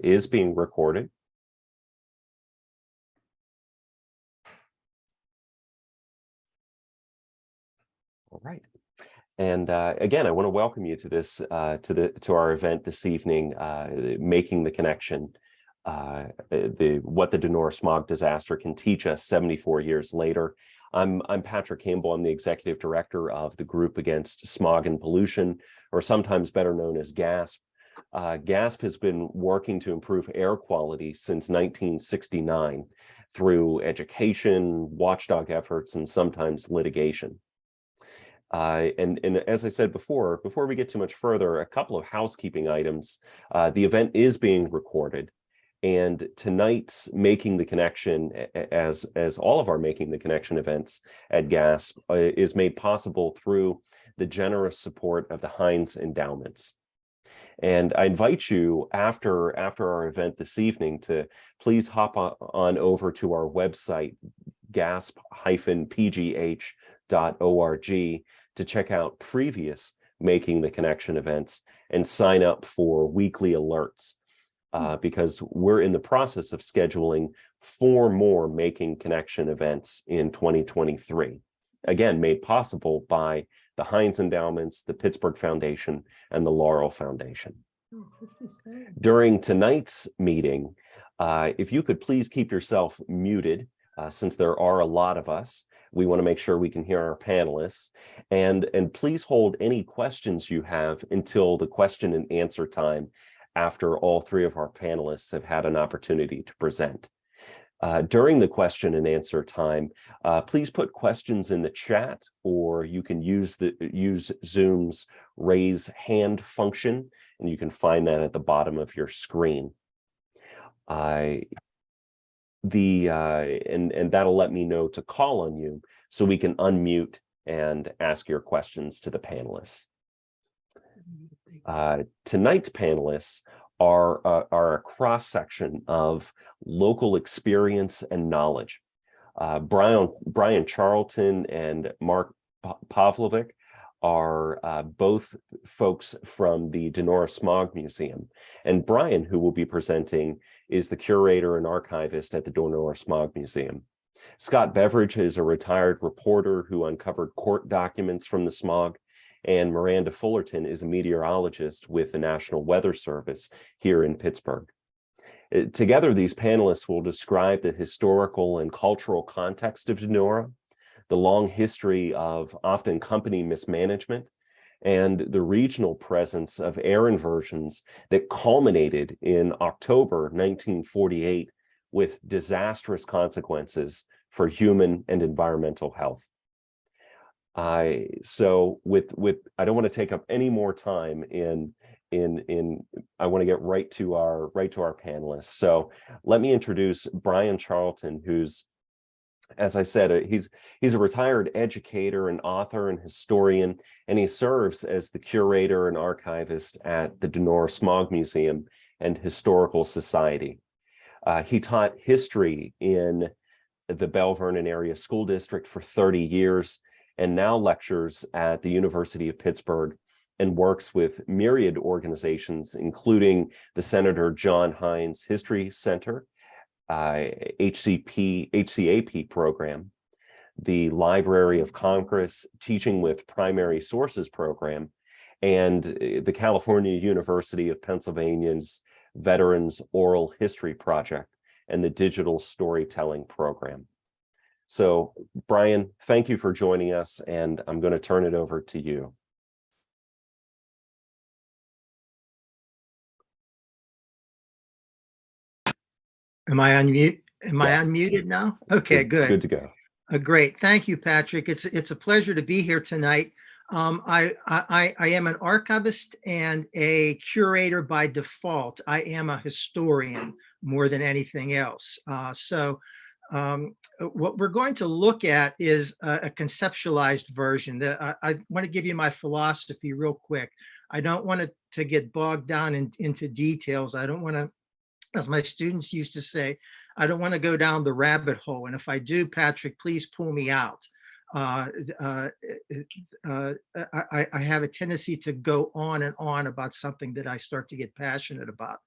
is being recorded. All right. And again, I want to welcome you to this to our event this evening, Making the Connection, what the Donora Smog Disaster can teach us 74 years later. I'm Patrick Campbell. I'm the executive director of the Group Against Smog and Pollution, or sometimes better known as GASP. GASP has been working to improve air quality since 1969 through education, watchdog efforts, and sometimes litigation. And as I said before we get too much further, a couple of housekeeping items. The event is being recorded, and tonight's Making the Connection, as all of our Making the Connection events at GASP, is made possible through the generous support of the Heinz Endowments. And I invite you after our event this evening to please hop on over to our website, gasp-pgh.org, to check out previous Making the Connection events and sign up for weekly alerts, because we're in the process of scheduling 4 more Making Connection events in 2023. Again, made possible by the Heinz Endowments, the Pittsburgh Foundation, and the Laurel Foundation. During tonight's meeting, if you could please keep yourself muted, since there are a lot of us. We want to make sure we can hear our panelists, and please hold any questions you have until the question and answer time, after all 3 of our panelists have had an opportunity to present. During the question and answer time, please put questions in the chat, or you can use Zoom's raise hand function, and you can find that at the bottom of your screen. And that'll let me know to call on you so we can unmute and ask your questions to the panelists. Tonight's panelists are a cross-section of local experience and knowledge. Brian Charlton and Mark Pawelec are both folks from the Donora Smog Museum. And Brian, who will be presenting, is the curator and archivist at the Donora Smog Museum. Scott Beveridge is a retired reporter who uncovered court documents from the smog, and Myranda Fullerton is a meteorologist with the National Weather Service here in Pittsburgh. Together, these panelists will describe the historical and cultural context of Donora, the long history of often company mismanagement, and the regional presence of air inversions that culminated in October 1948 with disastrous consequences for human and environmental health. So I don't want to take up any more time I want to get right to our panelists. So let me introduce Brian Charlton, who's, as I said, he's a retired educator and author and historian, and he serves as the curator and archivist at the Donora Smog Museum and Historical Society. He taught history in the Bell Vernon area school district for 30 years and now lectures at the University of Pittsburgh and works with myriad organizations, including the Senator John Heinz History Center, HCAP program, the Library of Congress Teaching with Primary Sources program, and the California University of Pennsylvania's Veterans Oral History Project and the Digital Storytelling Program. So, Brian, thank you for joining us, and I'm going to turn it over to you. Am I unmute? Am I unmuted now? Okay, good. Good to go. Great. Thank you, Patrick. It's a pleasure to be here tonight. I am an archivist and a curator by default. I am a historian more than anything else. What we're going to look at is a conceptualized version. I want to give you my philosophy real quick. I don't want to get bogged down into details. I don't want to, as my students used to say, I don't want to go down the rabbit hole. And if I do, Patrick, please pull me out. I have a tendency to go on and on about something that I start to get passionate about.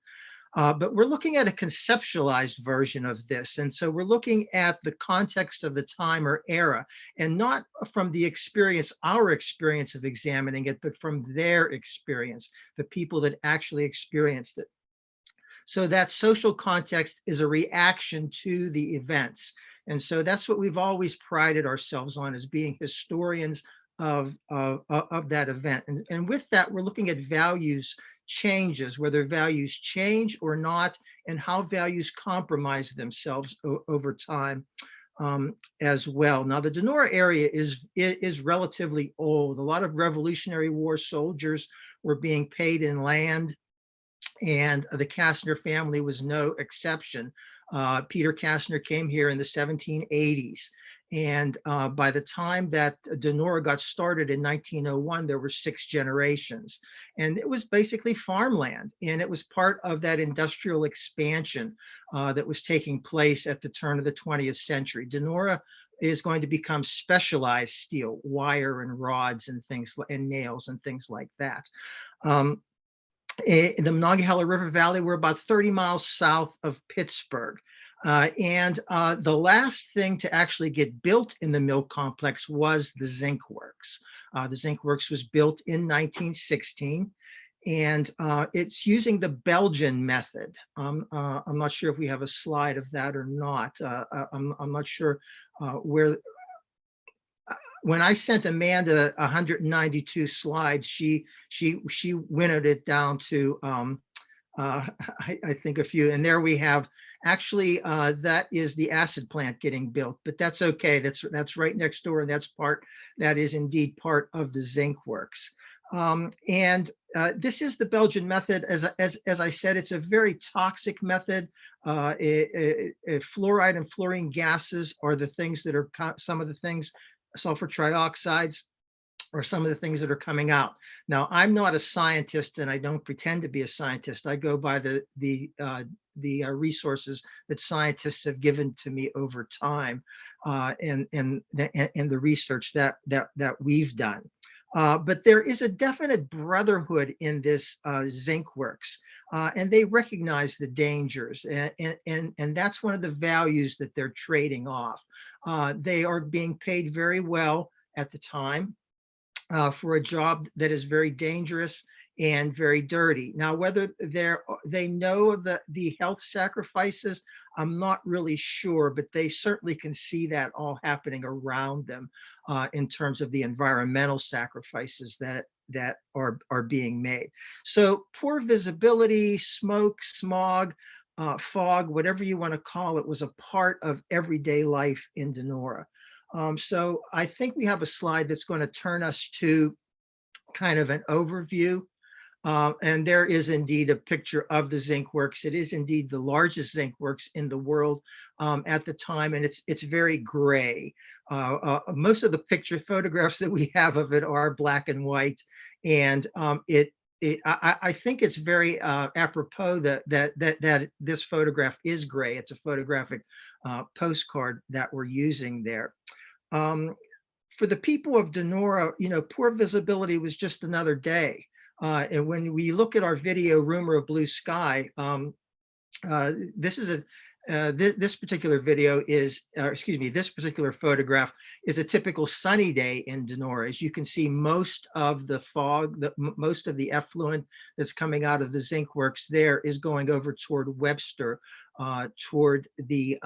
But we're looking at a conceptualized version of this. And so we're looking at the context of the time or era, and not from the experience, our experience of examining it, but from their experience, the people that actually experienced it. So that social context is a reaction to the events. And so that's what we've always prided ourselves on, as being historians of that event. And with that, we're looking at values changes, whether values change or not, and how values compromise themselves over time as well. Now, the Donora area is relatively old. A lot of Revolutionary War soldiers were being paid in land, and the Kastner family was no exception. Peter Kastner came here in the 1780s. And by the time that Donora got started in 1901, there were 6 generations. And it was basically farmland. And it was part of that industrial expansion that was taking place at the turn of the 20th century. Donora is going to become specialized steel, wire and rods and things, and nails and things like that. In the Monongahela River Valley, we're about 30 miles south of Pittsburgh. The last thing to actually get built in the mill complex was the zinc works. The zinc works was built in 1916, and it's using the Belgian method. I'm not sure if we have a slide of that or not. I'm not sure where. When I sent Amanda 192 slides, she winnowed it down to I think a few, and there we have actually that is the acid plant getting built, but that's okay. That's right next door, and that is indeed part of the zinc works. This is the Belgian method. As I said, it's a very toxic method. Fluoride and fluorine gases are the things that are some of the things. Sulfur trioxides are some of the things that are coming out. Now, I'm not a scientist, and I don't pretend to be a scientist. I go by the resources that scientists have given to me over time, and the research that we've done. But there is a definite brotherhood in this zinc works, and they recognize the dangers, and that's one of the values that they're trading off. They are being paid very well at the time for a job that is very dangerous and very dirty. Now, whether they know of the health sacrifices, I'm not really sure, but they certainly can see that all happening around them in terms of the environmental sacrifices that are being made. So poor visibility, smoke, smog, fog, whatever you want to call it, was a part of everyday life in Donora. So I think we have a slide that's going to turn us to kind of an overview. And there is indeed a picture of the zinc works. It is indeed the largest zinc works in the world at the time, and it's very gray. Most of the picture photographs that we have of it are black and white, and I think it's very apropos that this photograph is gray. It's a photographic postcard that we're using there. For the people of Donora, poor visibility was just another day. And when we look at our video, Rumor of Blue Sky, this particular video is, this particular photograph is a typical sunny day in Donora. As you can see, most of the fog, most of the effluent that's coming out of the zinc works there is going over toward Webster, toward the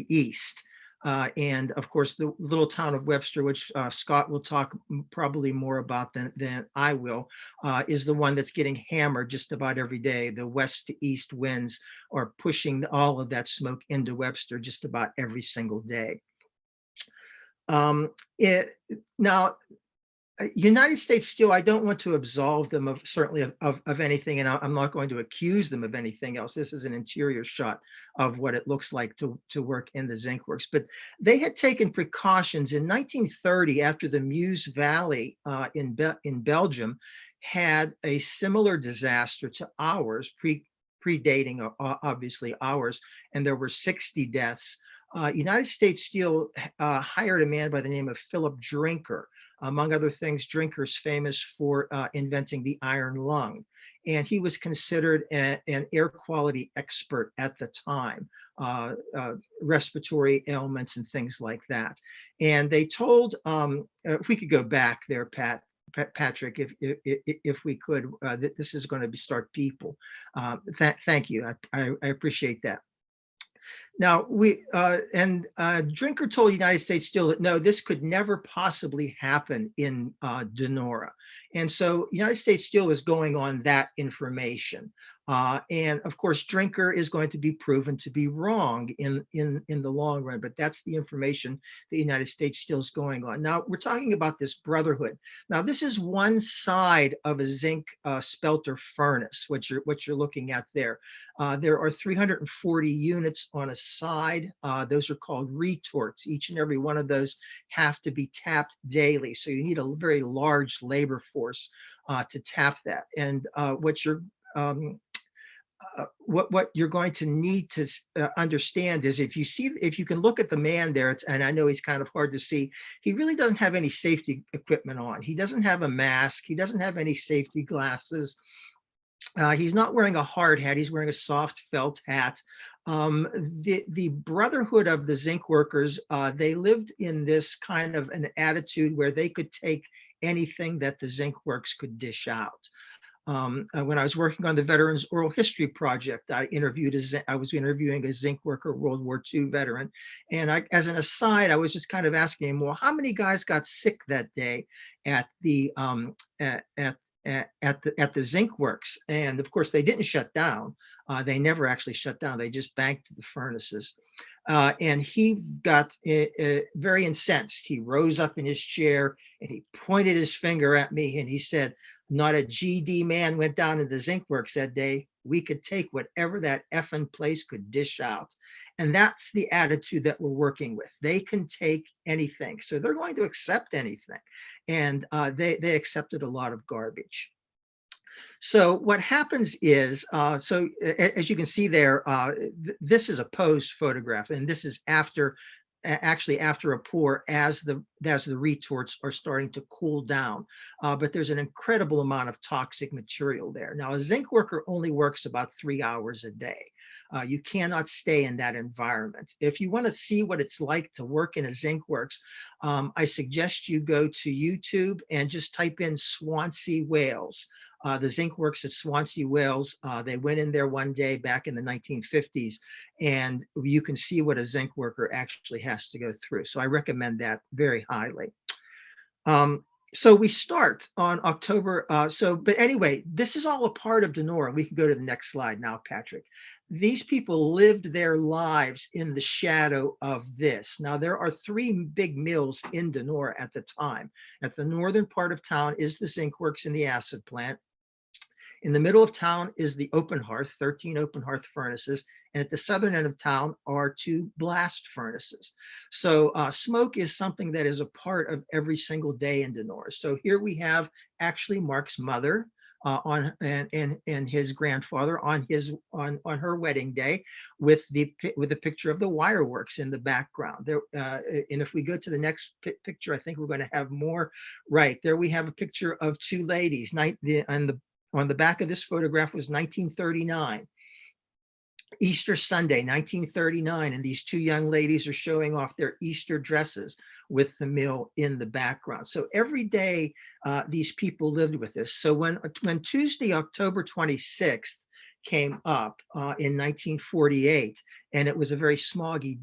east. And of course, the little town of Webster, which Scott will talk probably more about than I will, is the one that's getting hammered just about every day. The west to east winds are pushing all of that smoke into Webster just about every single day. Now, United States Steel, I don't want to absolve them of certainly of anything, and I'm not going to accuse them of anything else. This is an interior shot of what it looks like to work in the zinc works. But they had taken precautions in 1930 after the Meuse Valley in Belgium had a similar disaster to ours, predating obviously ours, and there were 60 deaths. United States Steel hired a man by the name of Philip Drinker. Among other things, Drinker's famous for inventing the iron lung. And he was considered an air quality expert at the time, respiratory ailments and things like that. And they told, if we could go back there, Patrick, if we could, this is going to start people. Thank you. I appreciate that. Now, Drinker told the United States Steel that no, this could never possibly happen in Donora. And so United States Steel is going on that information. And of course, Drinker is going to be proven to be wrong in the long run, but that's the information the United States Steel is going on. Now, we're talking about this brotherhood. Now, this is one side of a zinc spelter furnace, what you're looking at there. There are 340 units on a side. Those are called retorts. Each and every one of those have to be tapped daily. So you need a very large labor force to tap that. And what you're going to need to understand is if you can look at the man there, and I know he's kind of hard to see, he really doesn't have any safety equipment on. He doesn't have a mask. He doesn't have any safety glasses. He's not wearing a hard hat. He's wearing a soft felt hat. The Brotherhood of the Zinc Workers, they lived in this kind of an attitude where they could take anything that the zinc works could dish out. When I was working on the Veterans Oral History Project, I was interviewing a zinc worker, World War II veteran. And as an aside, I was just kind of asking him, well, how many guys got sick that day at the zinc works? And of course, they didn't shut down. They never actually shut down. They just banked the furnaces. And he got very incensed. He rose up in his chair and he pointed his finger at me and he said, not a GD man went down in the zinc works that day. We could take whatever that effing place could dish out. And that's the attitude that we're working with. They can take anything. So they're going to accept anything. And they accepted a lot of garbage. So what happens is, as you can see there, this is a posed photograph, and this is actually after a pour as the retorts are starting to cool down. But there's an incredible amount of toxic material there. Now, a zinc worker only works about 3 hours a day. You cannot stay in that environment. If you want to see what it's like to work in a zinc works, I suggest you go to YouTube and just type in Swansea, Wales. The zinc works at Swansea, Wales. They went in there one day back in the 1950s, and you can see what a zinc worker actually has to go through. So I recommend that very highly. So we start on October. But anyway, this is all a part of Donora. We can go to the next slide now, Patrick. These people lived their lives in the shadow of this. Now, there are 3 big mills in Donora at the time. At the northern part of town is the zinc works and the acid plant. In the middle of town is the open hearth, 13 open hearth furnaces. And at the southern end of town are 2 blast furnaces. So smoke is something that is a part of every single day in Donora. So here we have actually Mark's mother and his grandfather on her wedding day with the picture of the wire works in the background. There, and if we go to the next picture, I think we're going to have more. Right there, we have a picture of 2 ladies. On the back of this photograph was 1939, Easter Sunday, 1939, and these 2 young ladies are showing off their Easter dresses with the mill in the background. So every day, these people lived with this. So when Tuesday, October 26th came up in 1948, and it was a very foggy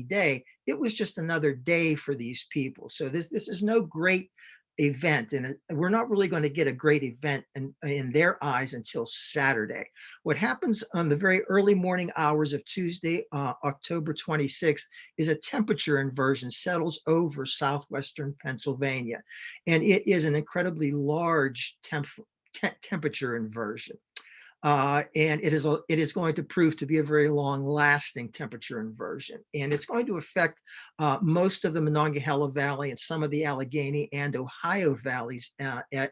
day, it was just another day for these people. So this is no great event, and we're not really going to get a great event in their eyes until Saturday. What happens on the very early morning hours of Tuesday, October 26th, is a temperature inversion settles over southwestern Pennsylvania, and it is an incredibly large temperature inversion. And it is going to prove to be a very long-lasting temperature inversion, and it's going to affect most of the Monongahela Valley and some of the Allegheny and Ohio valleys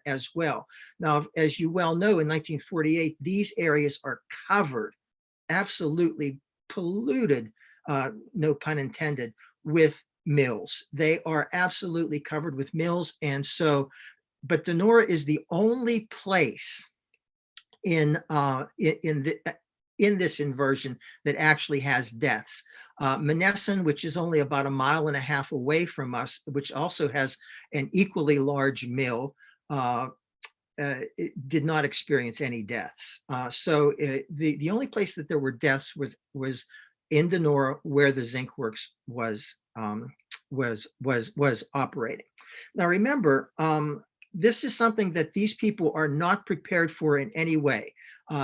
as well. Now, as you well know, in 1948, these areas are covered, absolutely polluted, no pun intended, with mills. They are absolutely covered with mills. And so, but Donora is the only place in this inversion that actually has deaths. Monessen, which is only about 1.5 miles away from us, which also has an equally large mill, it did not experience any deaths. So the only place that there were deaths was in Donora, where the zinc works was operating. Now remember, this is something that these people are not prepared for in any way.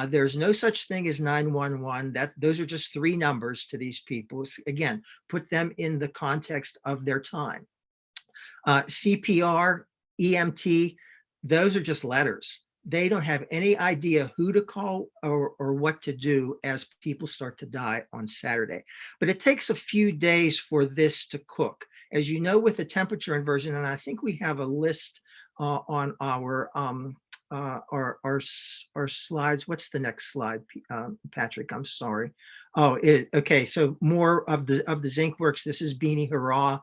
There's no such thing as 911. Those are just 3 numbers to these people. Again, put them in the context of their time. CPR, EMT, those are just letters. They don't have any idea who to call or what to do as people start to die on Saturday. But it takes a few days for this to cook. As you know, with the temperature inversion, and I think we have a list on our slides. What's the next slide, Patrick? I'm sorry. Oh, okay. So more of the zinc works. This is Beanie Hurrah.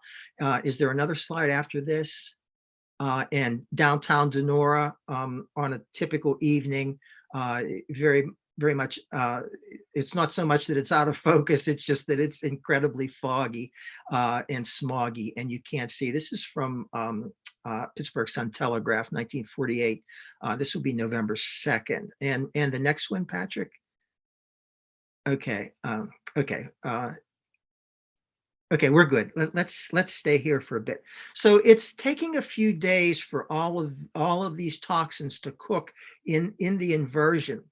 Is there another slide after this? And downtown Donora on a typical evening, very much. It's not so much that it's out of focus. It's just that it's incredibly foggy and smoggy, and you can't see. This is from Pittsburgh Sun Telegraph, 1948. This will be November 2nd. And the next one, Patrick. Okay. Okay. Okay, we're good. Let's stay here for a bit. So it's taking a few days for all of these toxins to cook in the inversion.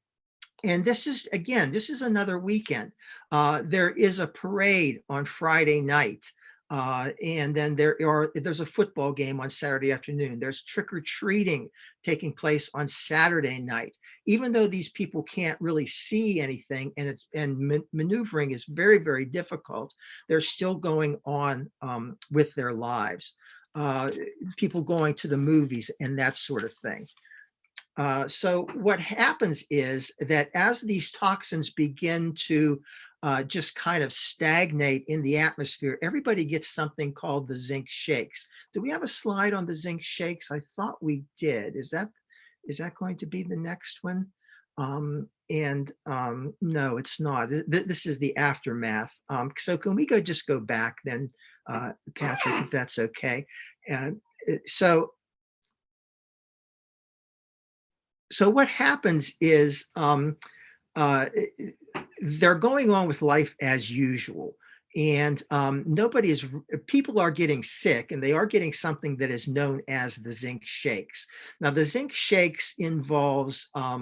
And this is, again, this is another weekend. There is a parade on Friday night. And then there's a football game on Saturday afternoon. There's trick-or-treating taking place on Saturday night. Even though these people can't really see anything, and maneuvering is very, very difficult, they're still going on with their lives. People going to the movies and that sort of thing. So what happens is that as these toxins begin to just kind of stagnate in the atmosphere, everybody gets something called the zinc shakes. Do we have a slide on the zinc shakes? I thought we did. Is that going to be the next one? No, it's not. This is the aftermath. So can we just go back then, Patrick, if that's okay? So what happens is they're going on with life as usual, and people are getting sick, and they are getting something that is known as the zinc shakes. Now, the zinc shakes involves a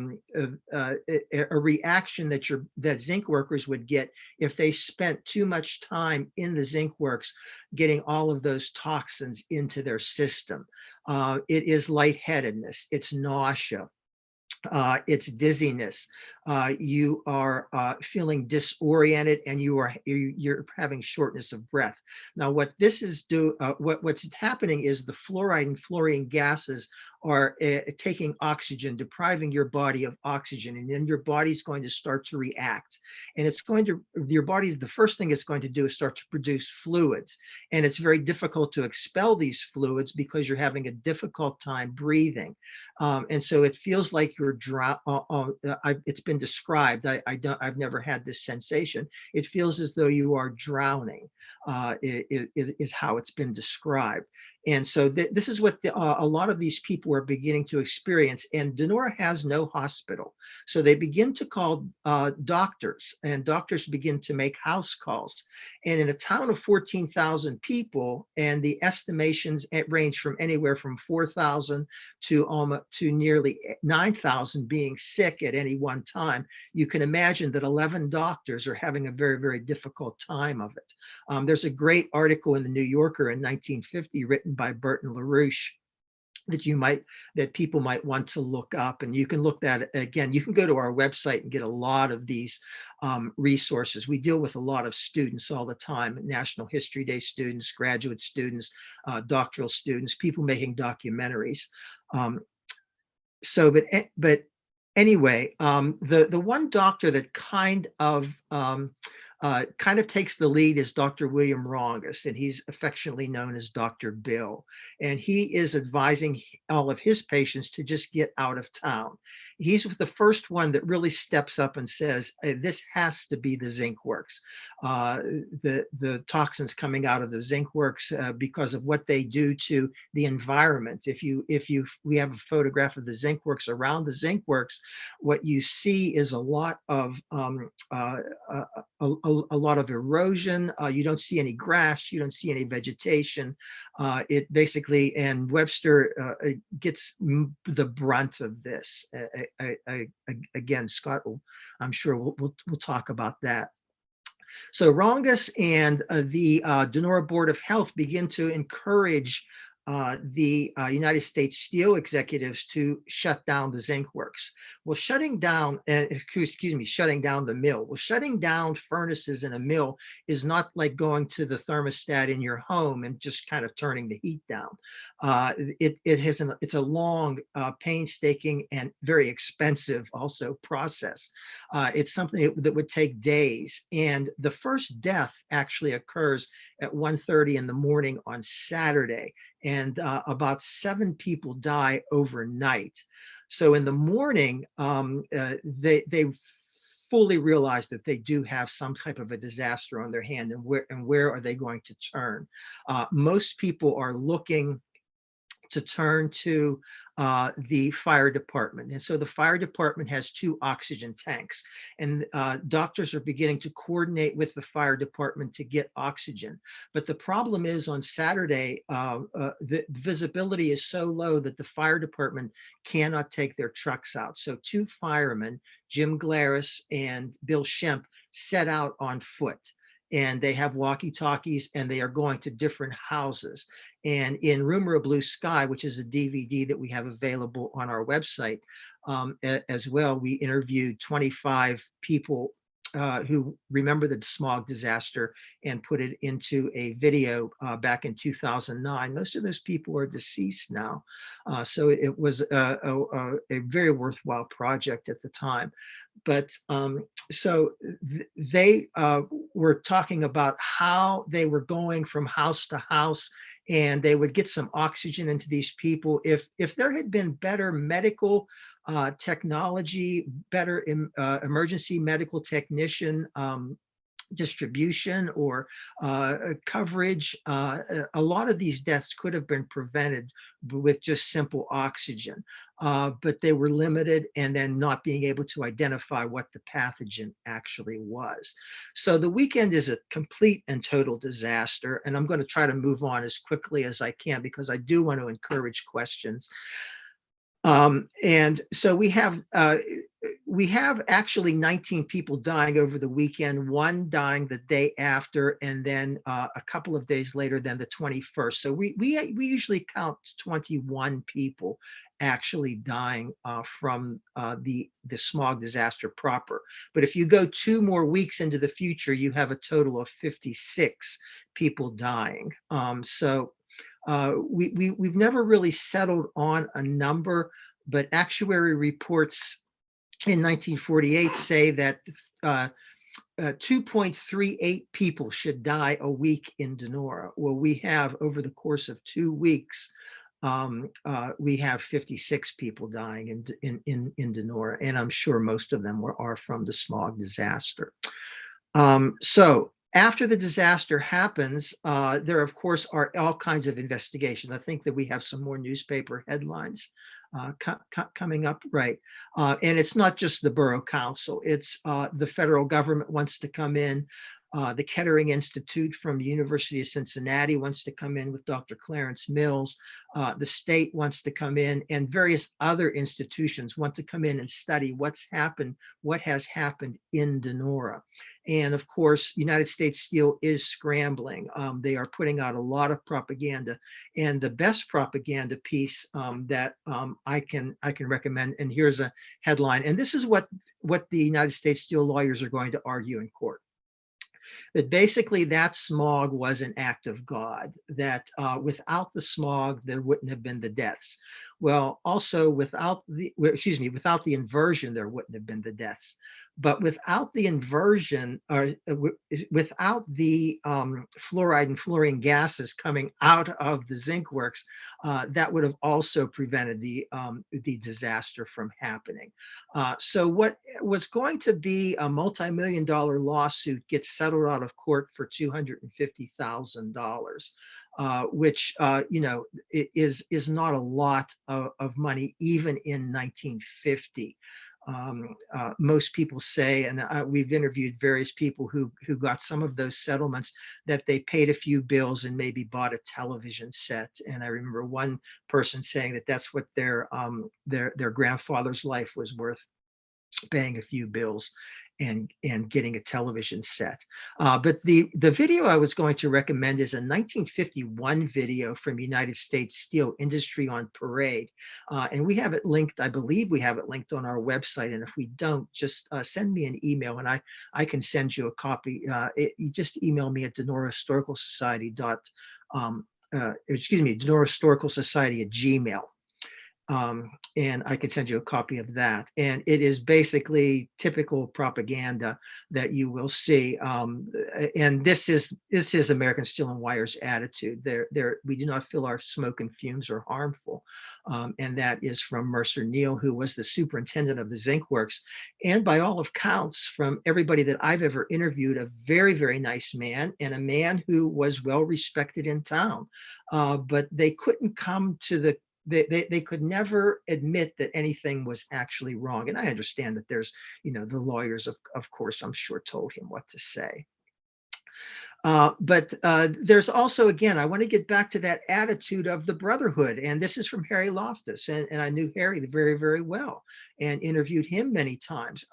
reaction that zinc workers would get if they spent too much time in the zinc works, getting all of those toxins into their system. It is lightheadedness, it's nausea. It's dizziness. You are feeling disoriented, and you're having shortness of breath. Now, what this is what's happening is the fluoride and fluorine gases are taking oxygen, depriving your body of oxygen, and then your body's going to start to react. And the first thing it's going to do is start to produce fluids. And it's very difficult to expel these fluids because you're having a difficult time breathing. And so it feels like you're it's been described. I've never had this sensation. It feels as though you are drowning, is how it's been described. And so this is what a lot of these people are beginning to experience. And Donora has no hospital. So they begin to call doctors, and doctors begin to make house calls. And in a town of 14,000 people, and the estimations range from anywhere from 4,000 to nearly 9,000 being sick at any one time, you can imagine that 11 doctors are having a very, very difficult time of it. There's a great article in the New Yorker in 1950 written by Burton LaRouche that people might want to look up, and you can look that again. You can go to our website and get a lot of these resources. We deal with a lot of students all the time: National History Day students, graduate students, doctoral students, people making documentaries. But anyway, the one doctor that kind of kind of takes the lead is Dr. William Rongus, and he's affectionately known as Dr. Bill. And he is advising all of his patients to just get out of town. He's the first one that really steps up and says, this has to be the zinc works. The toxins coming out of the zinc works because of what they do to the environment. We have a photograph of the zinc works around the zinc works, what you see is a lot of a lot of erosion. You don't see any grass, you don't see any vegetation. It basically, and Webster gets the brunt of this. Again, Scott will, I'm sure we'll talk about that. So Rongus and the Donora Board of Health begin to encourage the United States Steel executives to shut down the zinc works. Well, shutting down the mill. Well, shutting down furnaces in a mill is not like going to the thermostat in your home and just kind of turning the heat down. It's a long, painstaking, and very expensive also process. It's something that would take days. And the first death actually occurs at 1:30 in the morning on Saturday. And about 7 people die overnight. So in the morning, they fully realize that they do have some type of a disaster on their hand, and where are they going to turn? Most people are looking to turn to the fire department. And so the fire department has 2 oxygen tanks, and doctors are beginning to coordinate with the fire department to get oxygen. But the problem is on Saturday, the visibility is so low that the fire department cannot take their trucks out. So 2 firemen, Jim Glaris and Bill Shemp, set out on foot. And they have walkie-talkies, and they are going to different houses. And in Rumor of Blue Sky, which is a DVD that we have available on our website as well, we interviewed 25 people who remember the smog disaster and put it into a video back in 2009. Most of those people are deceased now. So it was a very worthwhile project at the time. But they were talking about how they were going from house to house, and they would get some oxygen into these people. If there had been better medical technology, better emergency medical technician distribution or coverage, a lot of these deaths could have been prevented with just simple oxygen. But they were limited, and then not being able to identify what the pathogen actually was. So the weekend is a complete and total disaster, and I'm going to try to move on as quickly as I can because I do want to encourage questions. And so we have actually 19 people dying over the weekend, 1 dying the day after, and then a couple of days later, then the 21st. So we usually count 21 people actually dying from the smog disaster proper. But if you go 2 more weeks into the future, you have a total of 56 people dying. We've never really settled on a number, but actuary reports in 1948 say that 2.38 people should die a week in Donora. Well, we have, over the course of 2 weeks, we have 56 people dying in Donora, and I'm sure most of them are from the smog disaster. So after the disaster happens, there, of course, are all kinds of investigations. I think that we have some more newspaper headlines coming up, right? And it's not just the Borough Council. It's the federal government wants to come in. The Kettering Institute from the University of Cincinnati wants to come in with Dr. Clarence Mills. The state wants to come in, and various other institutions want to come in and study what has happened in Donora. And of course, United States Steel is scrambling. They are putting out a lot of propaganda, and the best propaganda piece that I can recommend. And here's a headline, and this is what the United States Steel lawyers are going to argue in court. That basically that smog was an act of God, that without the smog, there wouldn't have been the deaths. Well, also without the inversion, there wouldn't have been the deaths. But without the inversion, or without the fluoride and fluorine gases coming out of the zinc works, that would have also prevented the disaster from happening. So what was going to be a multi-million dollar lawsuit gets settled out of court for $250,000, which is not a lot of money even in 1950. Most people say, and we've interviewed various people who got some of those settlements, that they paid a few bills and maybe bought a television set. And I remember one person saying that that's what their grandfather's life was worth, paying a few bills and getting a television set. But the video I was going to recommend is a 1951 video from United States Steel Industry on parade. And we have it linked, I believe we have it linked on our website. And if we don't, just send me an email and I can send you a copy. You just email me at Donora Historical Society Donora Historical Society at Gmail. And I can send you a copy of that. And it is basically typical propaganda that you will see. And this is American Steel and Wire's attitude. We do not feel our smoke and fumes are harmful. And that is from Mercer Neal, who was the superintendent of the zinc works. And by all accounts, from everybody that I've ever interviewed, a very, very nice man, and a man who was well respected in town. But they couldn't come to they could never admit that anything was actually wrong. And I understand that there's, the lawyers, of course, I'm sure, told him what to say. But there's also, again, I want to get back to that attitude of the brotherhood. And this is from Harry Loftus. And I knew Harry very, very well and interviewed him many times.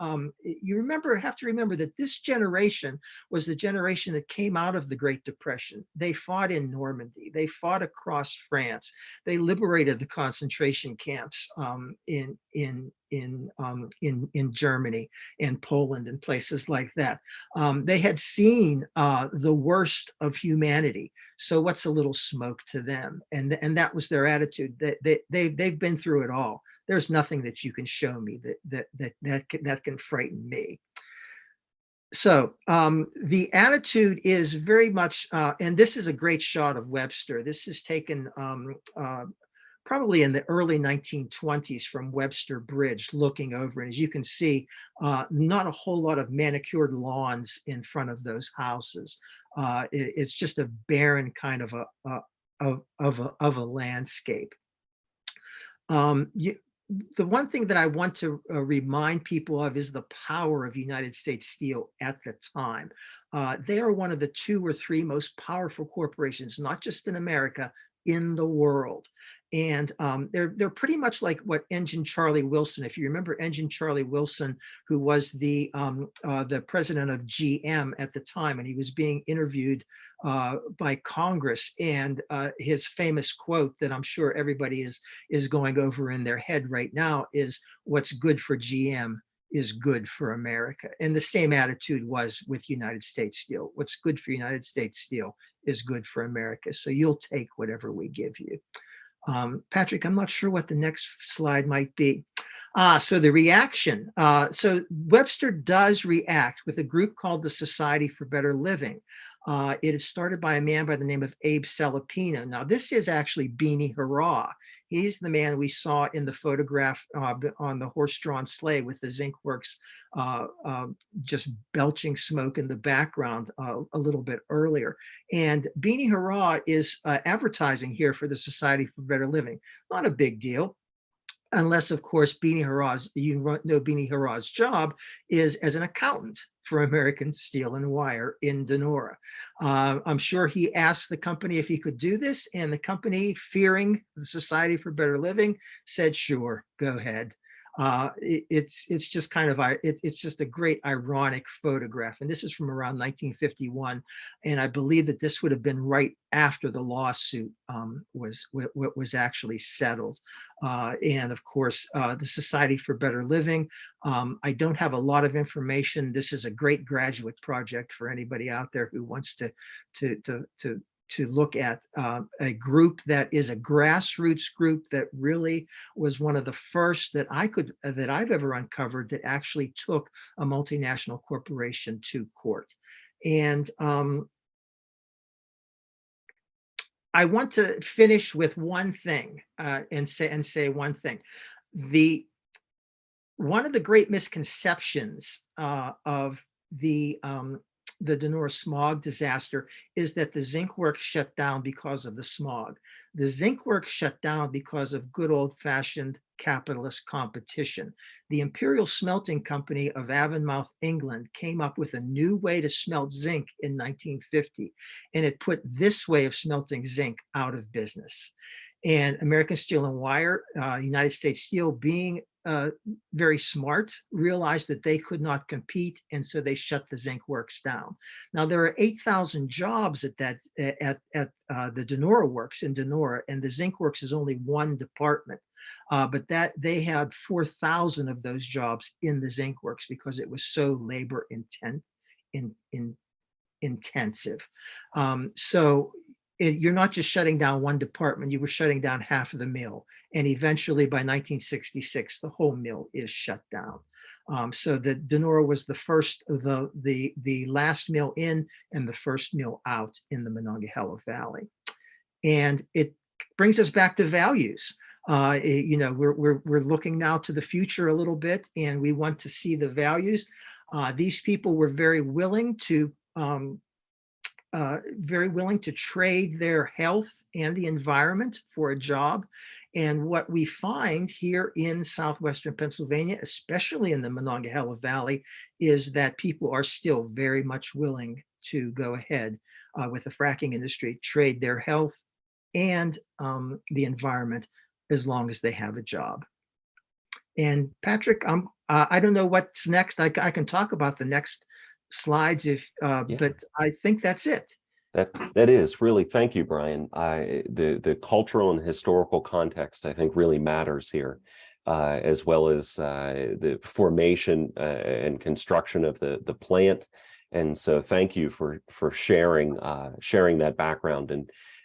You have to remember that this generation was the generation that came out of the Great Depression. They fought in Normandy. They fought across France. They liberated the concentration camps in Germany and Poland and places like that. They had seen the worst of humanity. So what's a little smoke to them? And that was their attitude. They've been through it all. There's nothing that you can show me that can frighten me. So the attitude is very much, and this is a great shot of Webster. This is taken probably in the early 1920s from Webster Bridge, looking over. And as you can see, not a whole lot of manicured lawns in front of those houses. It's just a barren kind of a landscape. The one thing that I want to remind people of is the power of United States Steel at the time. They are one of the 2 or 3 most powerful corporations, not just in America, in the world. And they're pretty much like what Engine Charlie Wilson, if you remember Engine Charlie Wilson, who was the president of GM at the time, and he was being interviewed by Congress. And his famous quote that I'm sure everybody is going over in their head right now is, "What's good for GM is good for America." And the same attitude was with United States Steel. What's good for United States Steel is good for America. So you'll take whatever we give you. Patrick, I'm not sure what the next slide might be. So the reaction. So Webster does react with a group called the Society for Better Living. It is started by a man by the name of Abe Salapino. Now, this is actually Beanie Hurrah. He's the man we saw in the photograph on the horse-drawn sleigh with the zinc works just belching smoke in the background a little bit earlier. And Beanie Hurrah is advertising here for the Society for Better Living. Not a big deal. Unless, of course, Beanie Hurrah's job is as an accountant for American Steel and Wire in Donora. I'm sure he asked the company if he could do this, and the company, fearing the Society for Better Living, said, "Sure, go ahead." It's just kind of it's just a great ironic photograph, and this is from around 1951, and I believe that this would have been right after the lawsuit was actually settled. And of course, the Society for Better Living. I don't have a lot of information. This is a great graduate project for anybody out there who wants to look at a group that is a grassroots group that really was one of the first that I've ever uncovered that actually took a multinational corporation to court. And I want to finish with one thing and say one thing. One of the great misconceptions of the Donora Smog disaster is that the zinc works shut down because of the smog. The zinc works shut down because of good old-fashioned capitalist competition. The Imperial Smelting Company of Avonmouth, England, came up with a new way to smelt zinc in 1950, and it put this way of smelting zinc out of business. And American Steel and Wire, United States Steel, being very smart, realized that they could not compete, and so they shut the zinc works down. Now there are 8,000 jobs at the Donora works in Donora, and the zinc works is only one department, but that they had 4,000 of those jobs in the zinc works because it was so labor intensive. So you're not just shutting down one department, you were shutting down half of the mill. And eventually by 1966, the whole mill is shut down. So the Donora was the first, the last mill in and the first mill out in the Monongahela Valley. And it brings us back to values. You know, we're looking now to the future a little bit, and we want to see the values. These people were very willing to trade their health and the environment for a job. And what we find here in southwestern Pennsylvania, especially in the Monongahela Valley, is that people are still very much willing to go ahead with the fracking industry, trade their health and the environment as long as they have a job. And Patrick, I don't know what's next. I can talk about the next slides if but I think that's it. That is really, thank you, Brian. The cultural and historical context, I think, really matters here, as well as the formation and construction of the plant. And so thank you for sharing that background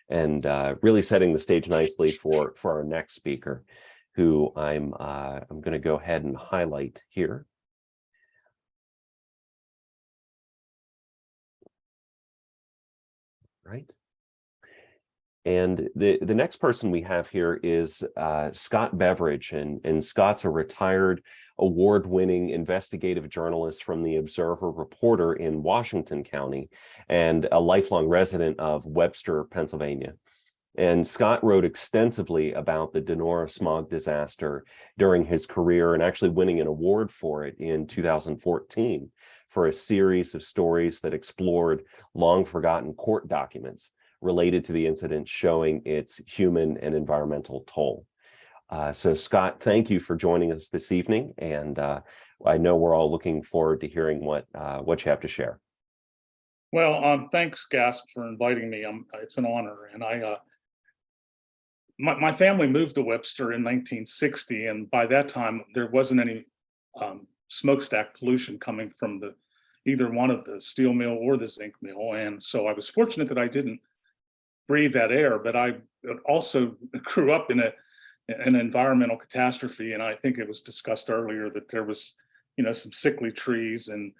and really setting the stage nicely for our next speaker, who I'm going to go ahead and highlight here. Right. And the next person we have here is Scott Beveridge, and Scott's a retired award-winning investigative journalist from the Observer Reporter in Washington County and a lifelong resident of Webster, Pennsylvania. And Scott wrote extensively about the Donora Smog disaster during his career, and actually winning an award for it in 2014 for a series of stories that explored long-forgotten court documents related to the incident, showing its human and environmental toll. So Scott, thank you for joining us this evening, and I know we're all looking forward to hearing what you have to share. Well, thanks, Gasp, for inviting me. It's an honor, and my family moved to Webster in 1960, and by that time there wasn't any smokestack pollution coming from either one of the steel mill or the zinc mill, and so I was fortunate that I didn't breathe that air. But I also grew up in an environmental catastrophe, and I think it was discussed earlier that there was, some sickly trees, and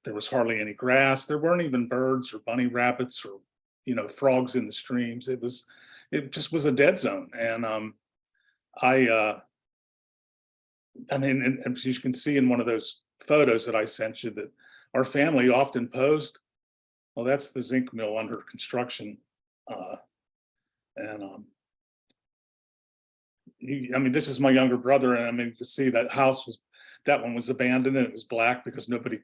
there was hardly any grass. There weren't even birds or bunny rabbits or frogs in the streams. It just was a dead zone. And I mean, and as you can see in one of those photos that I sent you, that our family often posed, well, that's the zinc mill under construction. I mean, this is my younger brother, and I mean, you can see that that one was abandoned, and it was black because nobody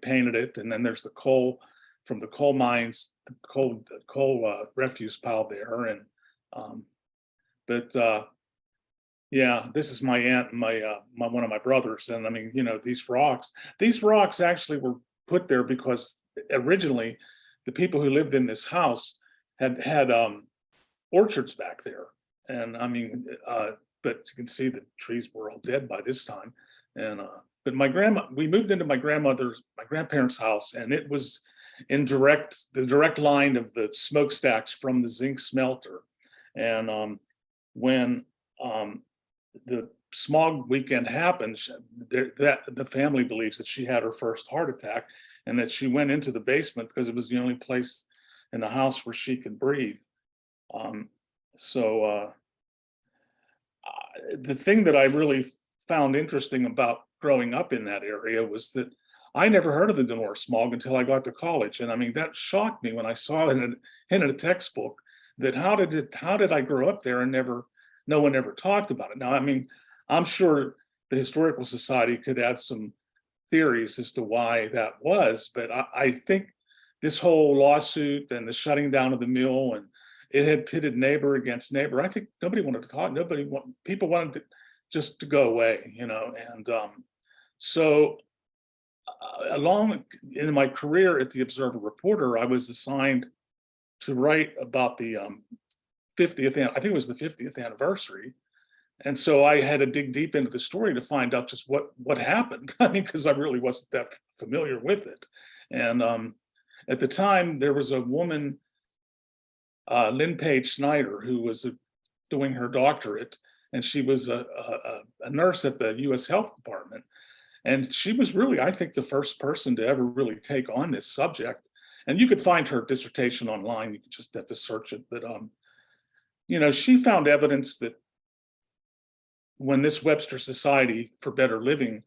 painted it. And then there's the coal from the coal mines, the coal refuse pile there. And yeah, this is my aunt and one of my brothers. And I mean, these rocks actually were put there because originally the people who lived in this house had orchards back there. And I mean, but you can see the trees were all dead by this time. And but we moved into my grandparents' house, and it was the direct line of the smokestacks from the zinc smelter. And when the smog weekend happened, the family believes that she had her first heart attack, and that she went into the basement because it was the only place in the house where she could breathe. The thing that I really found interesting about growing up in that area was that I never heard of the Donora Smog until I got to college. And I mean, that shocked me when I saw it in a textbook, that how did I grow up there and no one ever talked about it. Now, I mean, I'm sure the Historical Society could add some theories as to why that was, but I think this whole lawsuit and the shutting down of the mill, and it had pitted neighbor against neighbor. I think nobody wanted to talk. People wanted to just to go away, you know. And so along in my career at the Observer Reporter, I was assigned to write about the 50th, I think it was the 50th anniversary. And so I had to dig deep into the story to find out just what happened. I mean, because I really wasn't that familiar with it. And at the time, there was a woman, Lynn Page Snyder, who was doing her doctorate, and she was a nurse at the U.S. Health Department. And she was really, I think, the first person to ever really take on this subject. And you could find her dissertation online. You just have to search it. But, you know, she found evidence that when this Webster Society for Better Living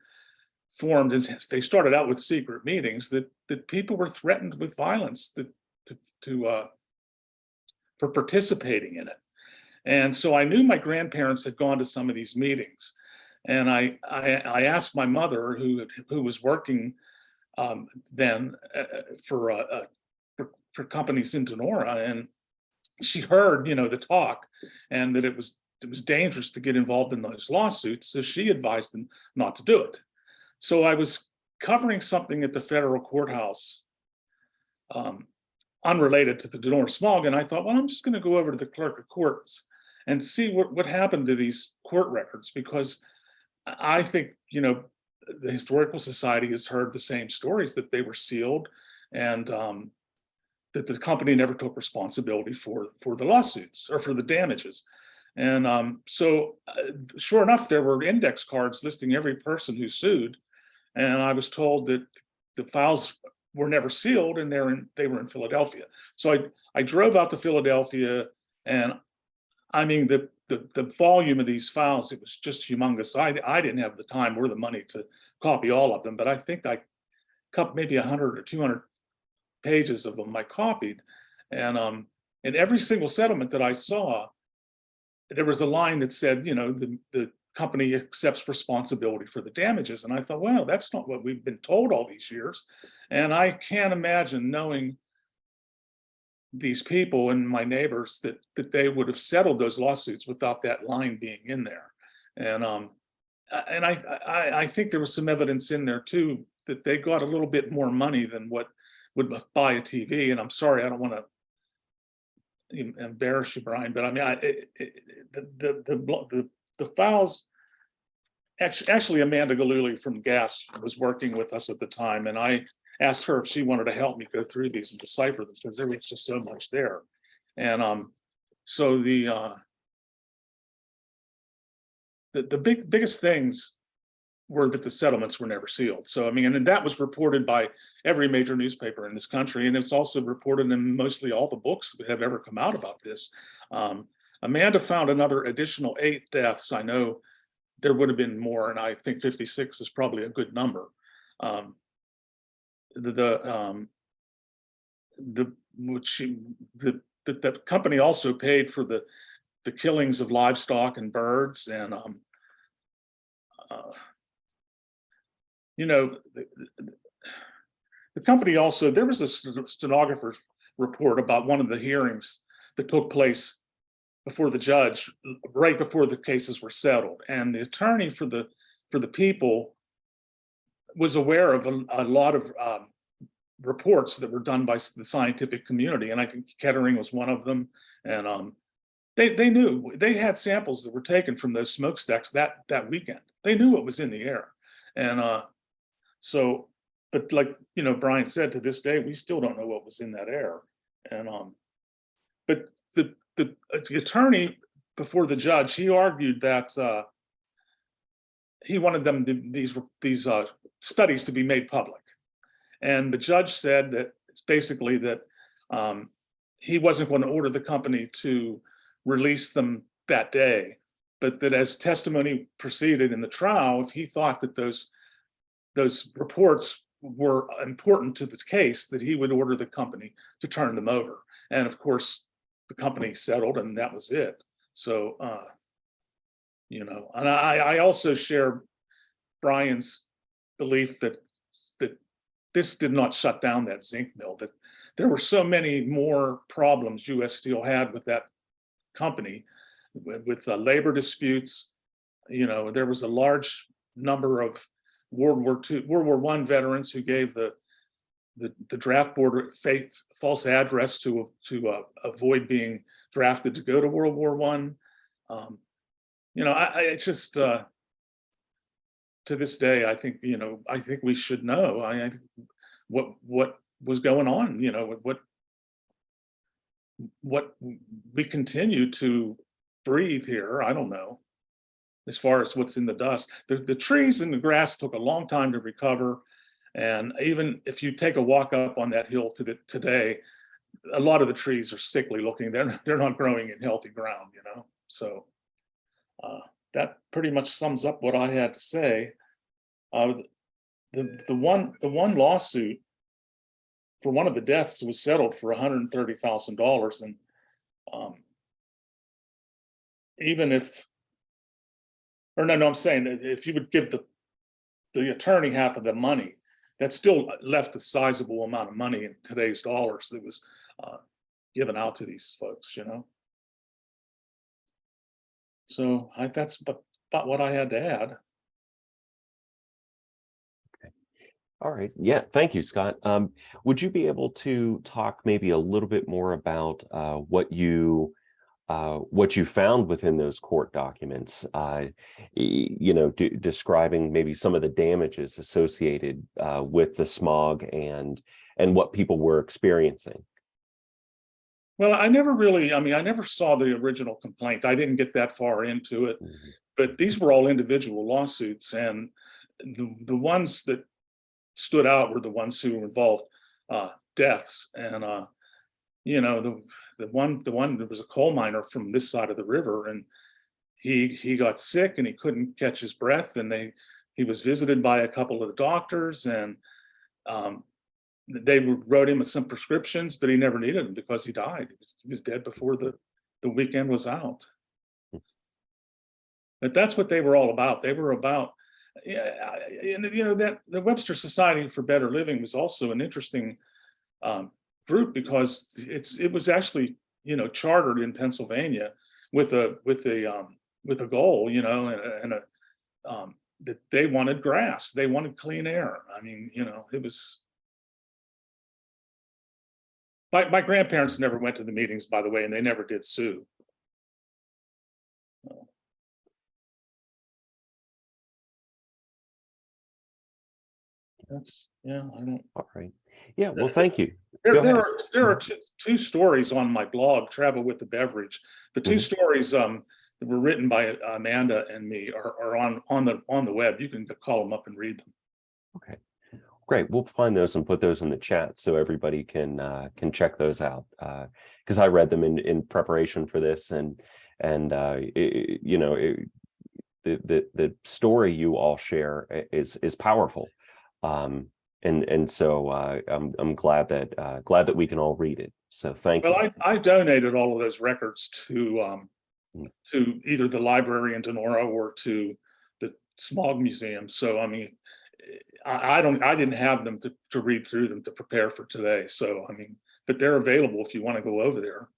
formed, and they started out with secret meetings, that people were threatened with violence for participating in it. And so I knew my grandparents had gone to some of these meetings. And I asked my mother, who was working then for companies in Donora, and she heard, you know, the talk, and that it was dangerous to get involved in those lawsuits. So she advised them not to do it. So I was covering something at the federal courthouse, unrelated to the Donora Smog, and I thought, well, I'm just going to go over to the clerk of courts and see what happened to these court records, because I think, you know, the Historical Society has heard the same stories, that they were sealed, and that the company never took responsibility for the lawsuits or for the damages. And so sure enough, there were index cards listing every person who sued. And I was told that the files were never sealed, and they were in Philadelphia. So I drove out to Philadelphia, and I mean, the volume of these files, it was just humongous. I didn't have the time or the money to copy all of them, but I think I cut maybe 100 or 200 pages of them I copied. And in every single settlement that I saw, there was a line that said, you know, the company accepts responsibility for the damages. And I thought, well, that's not what we've been told all these years. And I can't imagine, knowing these people and my neighbors, that they would have settled those lawsuits without that line being in there. And I think there was some evidence in there too, that they got a little bit more money than what would buy a TV. And I'm sorry, I don't want to embarrass you, Brian, but I mean, the files, actually Amanda Galuli from GAS was working with us at the time, and I asked her if she wanted to help me go through these and decipher them, because there was just so much there. And so the biggest things were that the settlements were never sealed. So I mean, and that was reported by every major newspaper in this country, and it's also reported in mostly all the books that have ever come out about this. Amanda found another additional 8 deaths. I know there would have been more, and I think 56 is probably a good number. The company also paid for the killings of livestock and birds, and you know, the company also, there was a stenographer's report about one of the hearings that took place before the judge, right before the cases were settled, and the attorney for the people was aware of a lot of reports that were done by the scientific community, and I think Kettering was one of them. And they knew, they had samples that were taken from those smokestacks that weekend. They knew what was in the air, and so but like, Brian said, to this day, we still don't know what was in that air. And, but the attorney before the judge, he argued that, he wanted these studies to be made public. And the judge said that it's basically that he wasn't going to order the company to release them that day, but that as testimony proceeded in the trial, if he thought that those reports were important to the case, that he would order the company to turn them over. And of course, the company settled, and that was it. So, and I also share Brian's belief that this did not shut down that zinc mill, that there were so many more problems U.S. Steel had with that company, with labor disputes. There was a large number of World War I veterans who gave the draft board false address to avoid being drafted to go to World War I. I just to this day, I think we should know what was going on. What we continue to breathe here. I don't know, as far as what's in the dust. The trees and the grass took a long time to recover. And even if you take a walk up on that hill today, a lot of the trees are sickly looking. They're not growing in healthy ground, So that pretty much sums up what I had to say. The one lawsuit for one of the deaths was settled for $130,000, and even if, or no, I'm saying that if you would give the attorney half of the money, that still left a sizable amount of money in today's dollars that was given out to these folks, So that's about what I had to add. Okay. All right. Yeah. Thank you, Scott. Would you be able to talk maybe a little bit more about what you found within those court documents? Describing maybe some of the damages associated with the smog and what people were experiencing. Well, I never saw the original complaint. I didn't get that far into it, but these were all individual lawsuits, and the ones that stood out were the ones who involved deaths. And the one there was a coal miner from this side of the river, and he got sick and he couldn't catch his breath, and he was visited by a couple of the doctors, and they wrote him some prescriptions, but he never needed them because he died. He was dead before the weekend was out. But that's what they were all about. They were about, that the Webster Society for Better Living was also an interesting group, because it was actually chartered in Pennsylvania with a goal, that they wanted grass, they wanted clean air. It was. My grandparents never went to the meetings, by the way, and they never did sue. I don't. All right. Yeah. Well, thank you. There are two stories on my blog, Travel with the Beveridge. The two stories that were written by Amanda and me are on the web. You can call them up and read them. Okay. Great. We'll find those and put those in the chat so everybody can check those out, because I read them in preparation for this, and the story you all share is powerful, and so I'm glad that we can all read it. So thank you. Well, I donated all of those records to either the library in Donora or to the Smog Museum. So I didn't have them to read through them to prepare for today. So, but they're available if you want to go over there.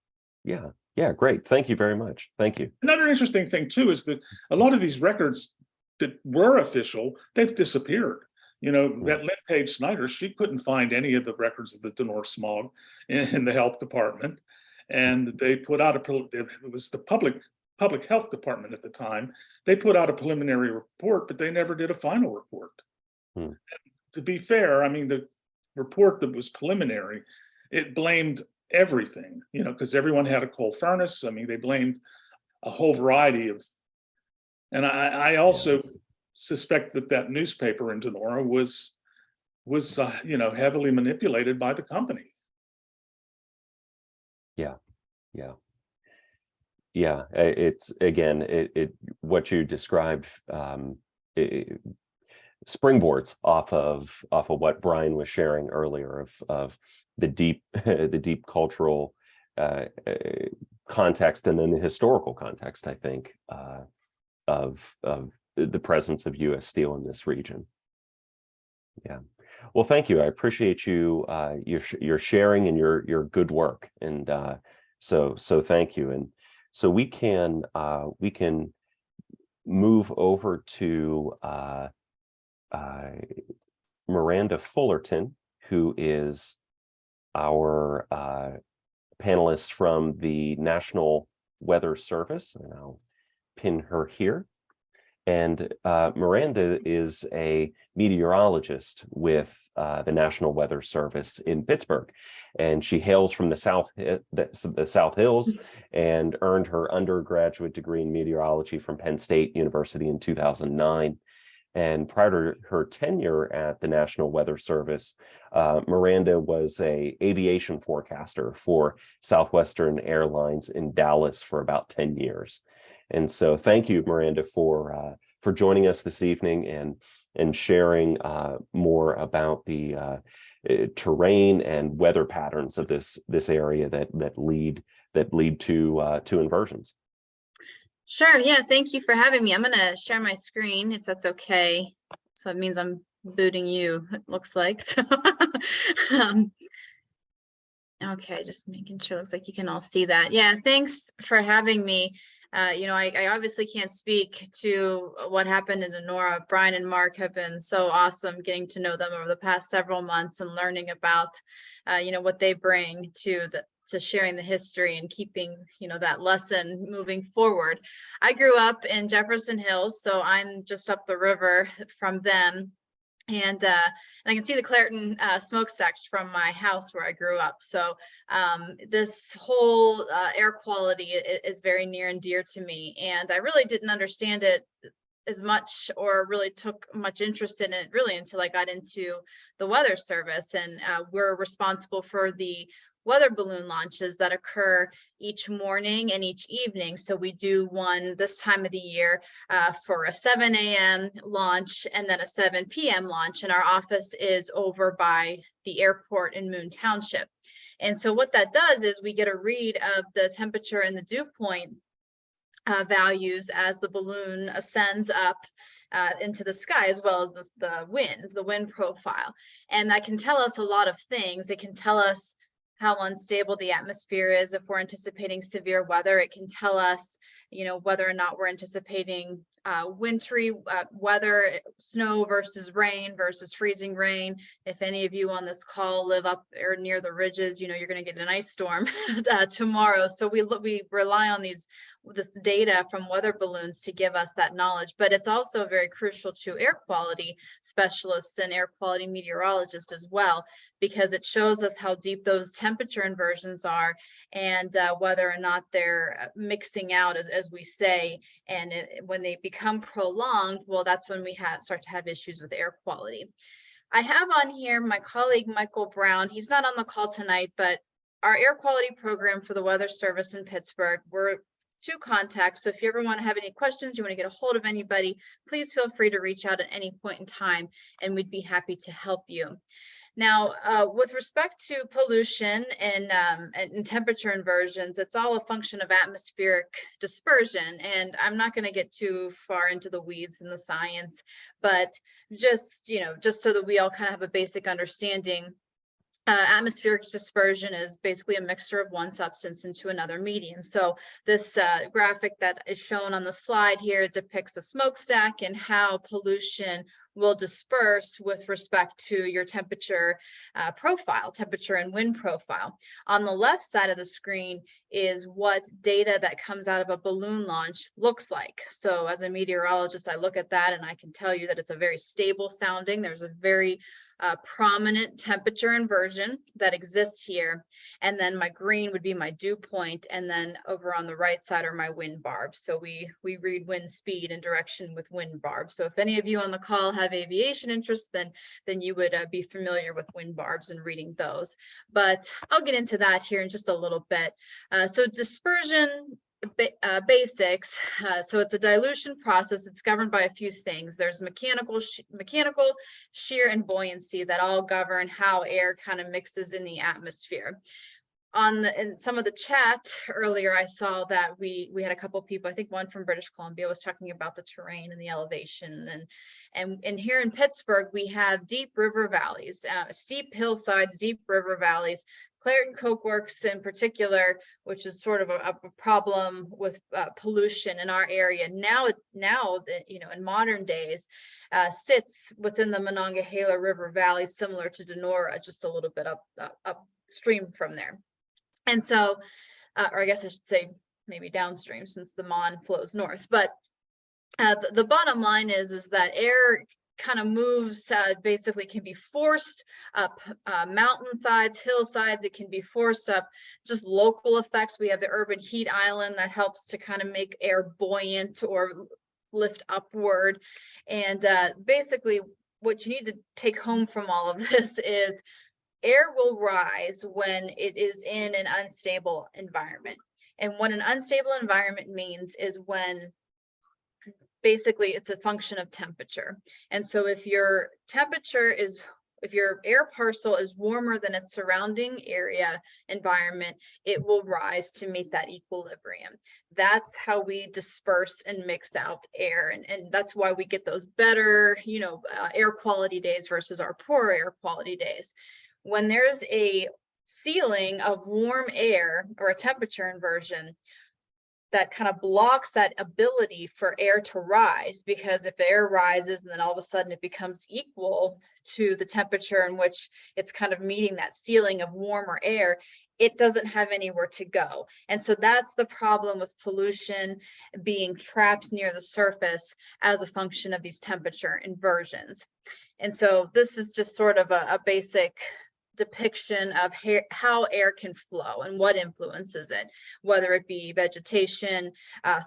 Yeah. Yeah. Great. Thank you very much. Thank you. Another interesting thing too, is that a lot of these records that were official, they've disappeared. That Lynn Page Snyder, she couldn't find any of the records of the Donora Smog in the health department. And they put out it was the public health department at the time. They put out a preliminary report, but they never did a final report. to be fair, I mean, the report that was preliminary, it blamed everything, you know, because everyone had a coal furnace. I mean, they blamed a whole variety of, and I also suspect that that newspaper in Donora was you know, heavily manipulated by the company. Yeah. It's again, what you described springboards off of what Brian was sharing earlier of the deep the deep cultural context, and then the historical context, I think, of the presence of U.S. Steel in this region. Yeah. Well, thank you. I appreciate you your sharing and your good work, and so thank you. And so we can move over to Myranda Fullerton, who is our panelist from the National Weather Service, and I'll pin her here. And Myranda is a meteorologist with the National Weather Service in Pittsburgh, and she hails from the South Hills and earned her undergraduate degree in meteorology from Penn State University in 2009. And prior to her tenure at the National Weather Service, Myranda was an aviation forecaster for Southwestern Airlines in Dallas for about 10 years. And so thank you, Myranda, for joining us this evening and sharing more about the terrain and weather patterns of this area that lead to inversions. Sure. Yeah. Thank you for having me. I'm going to share my screen if that's okay. So it means I'm booting you, it looks like. So, okay. Just making sure it looks like you can all see that. Yeah. Thanks for having me. You know, I obviously can't speak to what happened in Donora. Brian and Mark have been so awesome getting to know them over the past several months and learning about, you know, what they bring to sharing the history and keeping, you know, that lesson moving forward. I grew up in Jefferson Hills, so I'm just up the river from them. And I can see the Clairton smokestacks from my house where I grew up. So this whole air quality is very near and dear to me. And I really didn't understand it as much, or really took much interest in it really until I got into the Weather Service. And we're responsible for the weather balloon launches that occur each morning and each evening. So we do one this time of the year for a 7 a.m. launch and then a 7 p.m. launch. And our office is over by the airport in Moon Township. And so what that does is we get a read of the temperature and the dew point values as the balloon ascends up into the sky, as well as the wind profile. And that can tell us a lot of things. It can tell us how unstable the atmosphere is. If we're anticipating severe weather, it can tell us, you know, whether or not we're anticipating wintry weather, snow versus rain versus freezing rain. If any of you on this call live up or near the ridges, you know, you're going to get an ice storm tomorrow. So we rely on this data from weather balloons to give us that knowledge. But it's also very crucial to air quality specialists and air quality meteorologists as well, because it shows us how deep those temperature inversions are and whether or not they're mixing out, as we say. And when they become prolonged, well, that's when we start to have issues with air quality. I have on here my colleague, Michael Brown. He's not on the call tonight, but our air quality program for the Weather Service in Pittsburgh, we're two contacts. So if you ever want to have any questions, you want to get a hold of anybody, please feel free to reach out at any point in time, and we'd be happy to help you. Now, with respect to pollution and temperature inversions, it's all a function of atmospheric dispersion. And I'm not going to get too far into the weeds in the science, but just so that we all kind of have a basic understanding, atmospheric dispersion is basically a mixture of one substance into another medium. So this graphic that is shown on the slide here depicts a smokestack and how pollution will disperse with respect to your temperature profile, temperature and wind profile. On the left side of the screen is what data that comes out of a balloon launch looks like. So as a meteorologist, I look at that and I can tell you that it's a very stable sounding. There's a very prominent temperature inversion that exists here. And then my green would be my dew point. And then over on the right side are my wind barbs. So we read wind speed and direction with wind barbs. So if any of you on the call have aviation interest, then you would be familiar with wind barbs and reading those. But I'll get into that here in just a little bit. So dispersion basics. So it's a dilution process. It's governed by a few things. There's mechanical, shear, and buoyancy that all govern how air kind of mixes in the atmosphere. In some of the chat earlier, I saw that we had a couple of people, I think one from British Columbia was talking about the terrain and the elevation. And here in Pittsburgh, we have deep river valleys, steep hillsides, deep river valleys. Clairton Coke Works in particular, which is sort of a problem with pollution in our area now that, you know, in modern days, sits within the Monongahela River Valley, similar to Donora, just a little bit upstream from there. And so, or I guess I should say maybe downstream, since the Mon flows north. But the bottom line is that air kind of moves, basically can be forced up mountainsides, hillsides. It can be forced up just local effects. We have the urban heat island that helps to kind of make air buoyant or lift upward. And basically what you need to take home from all of this is air will rise when it is in an unstable environment. And what an unstable environment means is when basically it's a function of temperature. And so if your air parcel is warmer than its surrounding area environment, it will rise to meet that equilibrium. That's how we disperse and mix out air. And that's why we get those better, you know, air quality days versus our poor air quality days. When there's a ceiling of warm air or a temperature inversion, that kind of blocks that ability for air to rise, because if air rises and then all of a sudden it becomes equal to the temperature in which it's kind of meeting that ceiling of warmer air, it doesn't have anywhere to go. And so that's the problem with pollution being trapped near the surface as a function of these temperature inversions. And so this is just sort of a basic depiction of how air can flow and what influences it, whether it be vegetation,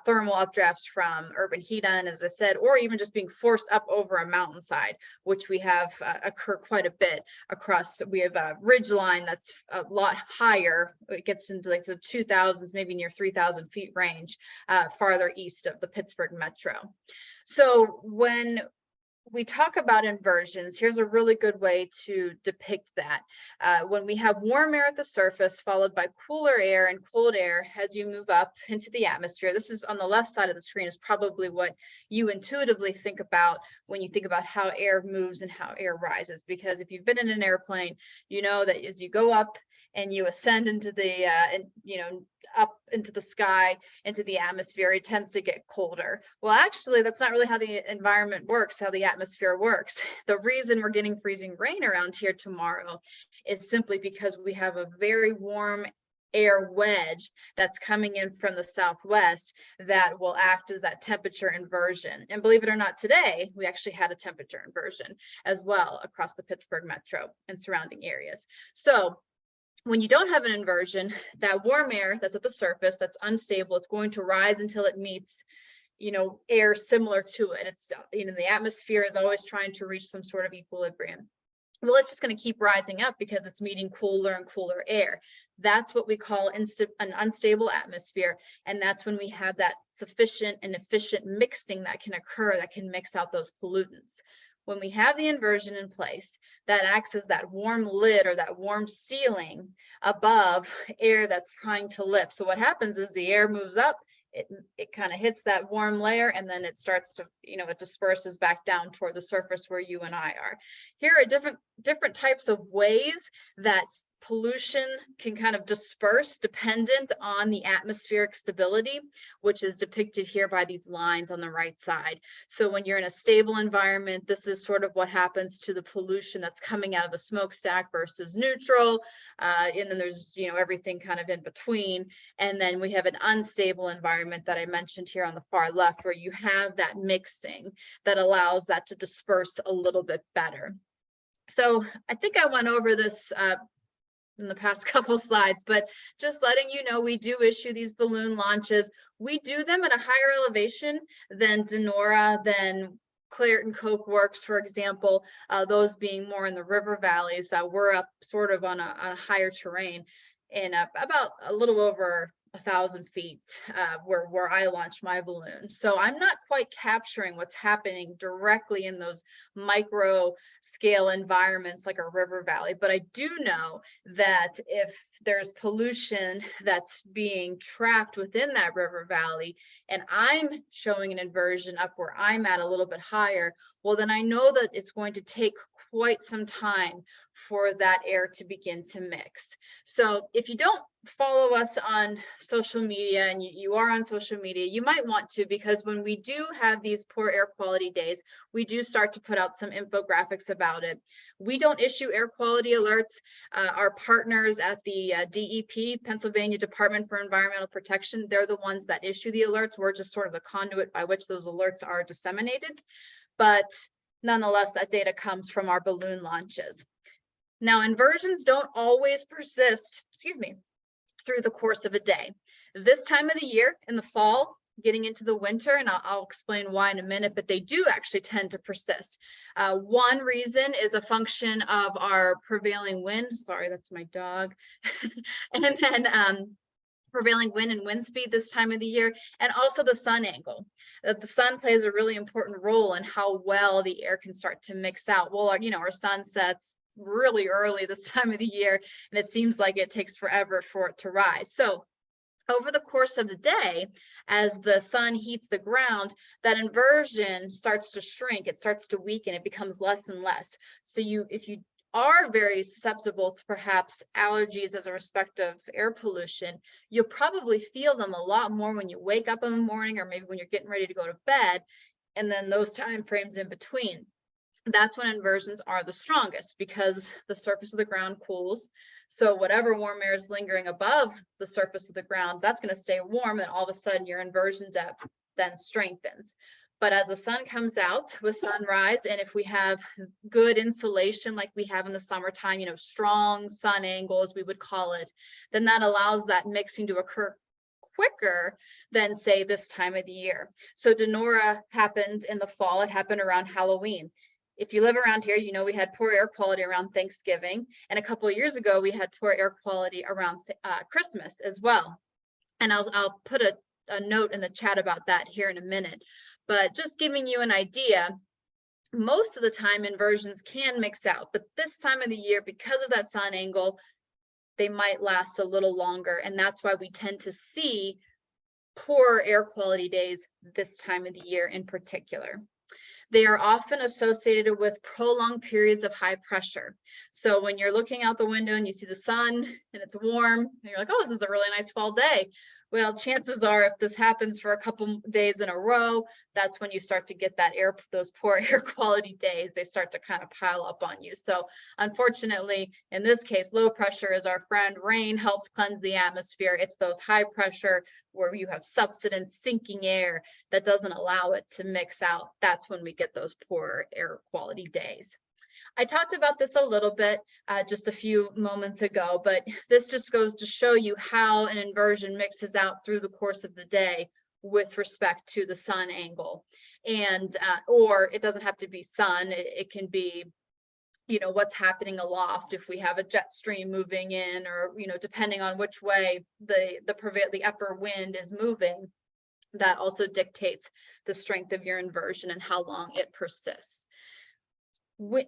thermal updrafts from urban heat island, as I said, or even just being forced up over a mountainside, which we have occur quite a bit across. We have a ridge line that's a lot higher. It gets into like the 2000s, maybe near 3,000 feet range, farther east of the Pittsburgh metro. So when we talk about inversions, here's a really good way to depict that. When we have warm air at the surface followed by cooler air and cold air as you move up into the atmosphere, this is on the left side of the screen, is probably what you intuitively think about when you think about how air moves and how air rises. Because if you've been in an airplane, you know that as you go up and you ascend into the, up into the sky, into the atmosphere, it tends to get colder. Well, actually, that's not really how the environment works, how the atmosphere works. The reason we're getting freezing rain around here tomorrow is simply because we have a very warm air wedge that's coming in from the southwest that will act as that temperature inversion. And believe it or not, today, we actually had a temperature inversion as well across the Pittsburgh metro and surrounding areas. So when you don't have an inversion, that warm air that's at the surface, that's unstable, it's going to rise until it meets, air similar to it. It's, the atmosphere is always trying to reach some sort of equilibrium. Well, it's just going to keep rising up because it's meeting cooler and cooler air. That's what we call an unstable atmosphere. And that's when we have that sufficient and efficient mixing that can occur, that can mix out those pollutants. When we have the inversion in place, that acts as that warm lid or that warm ceiling above air that's trying to lift. So what happens is the air moves up, it kind of hits that warm layer, and then it starts to, it disperses back down toward the surface where you and I are. Here are different types of ways that pollution can kind of disperse dependent on the atmospheric stability, which is depicted here by these lines on the right side. So when you're in a stable environment, this is sort of what happens to the pollution that's coming out of the smokestack versus neutral. And then there's, everything kind of in between. And then we have an unstable environment that I mentioned here on the far left, where you have that mixing that allows that to disperse a little bit better. So I think I went over this in the past couple slides, but just letting you know, we do issue these balloon launches. We do them at a higher elevation than Donora, than Clairton Coke Works, for example, those being more in the river valleys. We're up sort of on a higher terrain in about a little over 1,000 feet where I launched my balloon. So I'm not quite capturing what's happening directly in those micro scale environments like a river valley, but I do know that if there's pollution that's being trapped within that river valley and I'm showing an inversion up where I'm at a little bit higher, well, then I know that it's going to take quite some time for that air to begin to mix. So if you don't follow us on social media, and you are on social media, you might want to, because when we do have these poor air quality days, we do start to put out some infographics about it. We don't issue air quality alerts. Our partners at the DEP, Pennsylvania Department for Environmental Protection, they're the ones that issue the alerts. We're just sort of the conduit by which those alerts are disseminated. But nonetheless, that data comes from our balloon launches. Now, inversions don't always persist, through the course of a day. This time of the year, in the fall, getting into the winter, and I'll explain why in a minute, but they do actually tend to persist. One reason is a function of our prevailing wind. Sorry, that's my dog. And then prevailing wind and wind speed this time of the year, and also the sun angle. The sun plays a really important role in how well the air can start to mix out. Well, our sun sets really early this time of the year, and it seems like it takes forever for it to rise. So over the course of the day, as the sun heats the ground, that inversion starts to shrink, it starts to weaken, it becomes less and less. So if you are very susceptible to perhaps allergies as a respect of air pollution, you'll probably feel them a lot more when you wake up in the morning, or maybe when you're getting ready to go to bed, and then those time frames in between. That's when inversions are the strongest, because the surface of the ground cools. So whatever warm air is lingering above the surface of the ground, that's going to stay warm, and all of a sudden your inversion depth then strengthens. But as the sun comes out with sunrise, and if we have good insulation like we have in the summertime, strong sun angles, we would call it, then that allows that mixing to occur quicker than, say, this time of the year. So Donora happened in the fall. It happened around Halloween. If you live around here, we had poor air quality around Thanksgiving. And a couple of years ago, we had poor air quality around Christmas as well. And I'll put a note in the chat about that here in a minute. But just giving you an idea, most of the time inversions can mix out. But this time of the year, because of that sun angle, they might last a little longer. And that's why we tend to see poor air quality days this time of the year in particular. They are often associated with prolonged periods of high pressure. So when you're looking out the window and you see the sun and it's warm, and you're like, oh, this is a really nice fall day. Well, chances are, if this happens for a couple days in a row, that's when you start to get those poor air quality days. They start to kind of pile up on you. So unfortunately, in this case, low pressure is our friend. Rain helps cleanse the atmosphere. It's those high pressure where you have subsidence sinking air that doesn't allow it to mix out. That's when we get those poor air quality days. I talked about this a little bit just a few moments ago, but this just goes to show you how an inversion mixes out through the course of the day with respect to the sun angle. And or it doesn't have to be sun, it can be what's happening aloft, if we have a jet stream moving in, or depending on which way the upper wind is moving, that also dictates the strength of your inversion and how long it persists.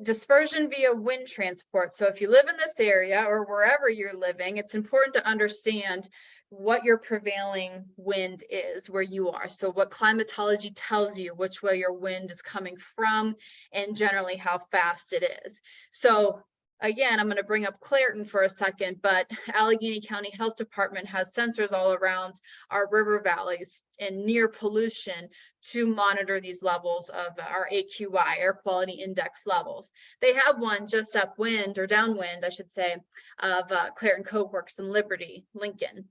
Dispersion via wind transport. So if you live in this area or wherever you're living, it's important to understand what your prevailing wind is where you are. So what climatology tells you which way your wind is coming from, and generally how fast it is. So again, I'm going to bring up Clairton for a second, but Allegheny County Health Department has sensors all around our river valleys and near pollution to monitor these levels of our AQI, air quality index levels. They have one just upwind, or downwind, I should say, of Clairton Cove Works in Liberty, Lincoln,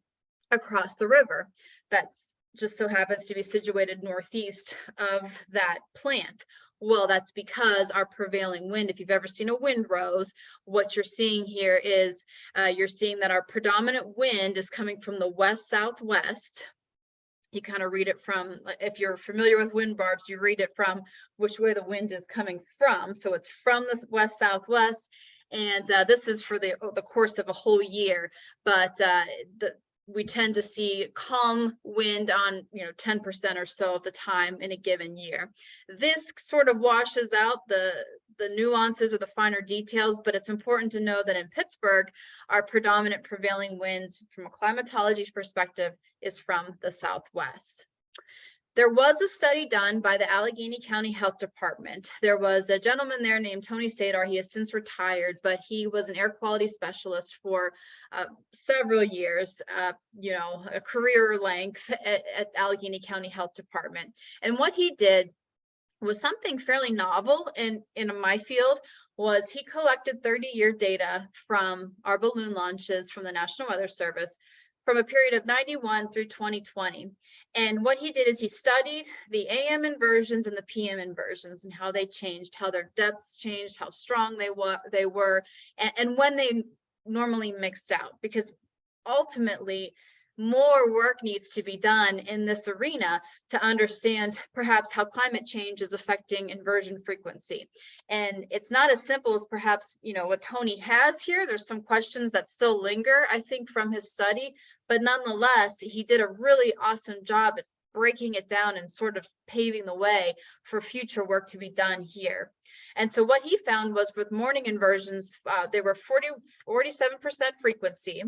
across the river. That's just so happens to be situated northeast of that plant. Well, that's because our prevailing wind, if you've ever seen a windrose, what you're seeing here is you're seeing that our predominant wind is coming from the west-southwest. You kind of read it from, if you're familiar with wind barbs, you read it from which way the wind is coming from. So it's from the west-southwest, and this is for the course of a whole year. But we tend to see calm wind on 10% or so of the time in a given year. This sort of washes out the nuances or the finer details, but it's important to know that in Pittsburgh, our predominant prevailing wind from a climatology perspective is from the southwest. There was a study done by the Allegheny County Health Department. There was a gentleman there named Tony Sadar. He has since retired, but he was an air quality specialist for several years, a career length at Allegheny County Health Department. And what he did was something fairly novel in my field. Was he collected 30-year data from our balloon launches from the National Weather Service from a period of 91 through 2020. And what he did is he studied the AM inversions and the PM inversions and how they changed, how their depths changed, how strong they were, and when they normally mixed out, because ultimately more work needs to be done in this arena to understand perhaps how climate change is affecting inversion frequency. And it's not as simple as perhaps, what Tony has here. There's some questions that still linger, I think, from his study, but nonetheless, he did a really awesome job at breaking it down and sort of paving the way for future work to be done here. And so what he found was with morning inversions, they were 47% frequency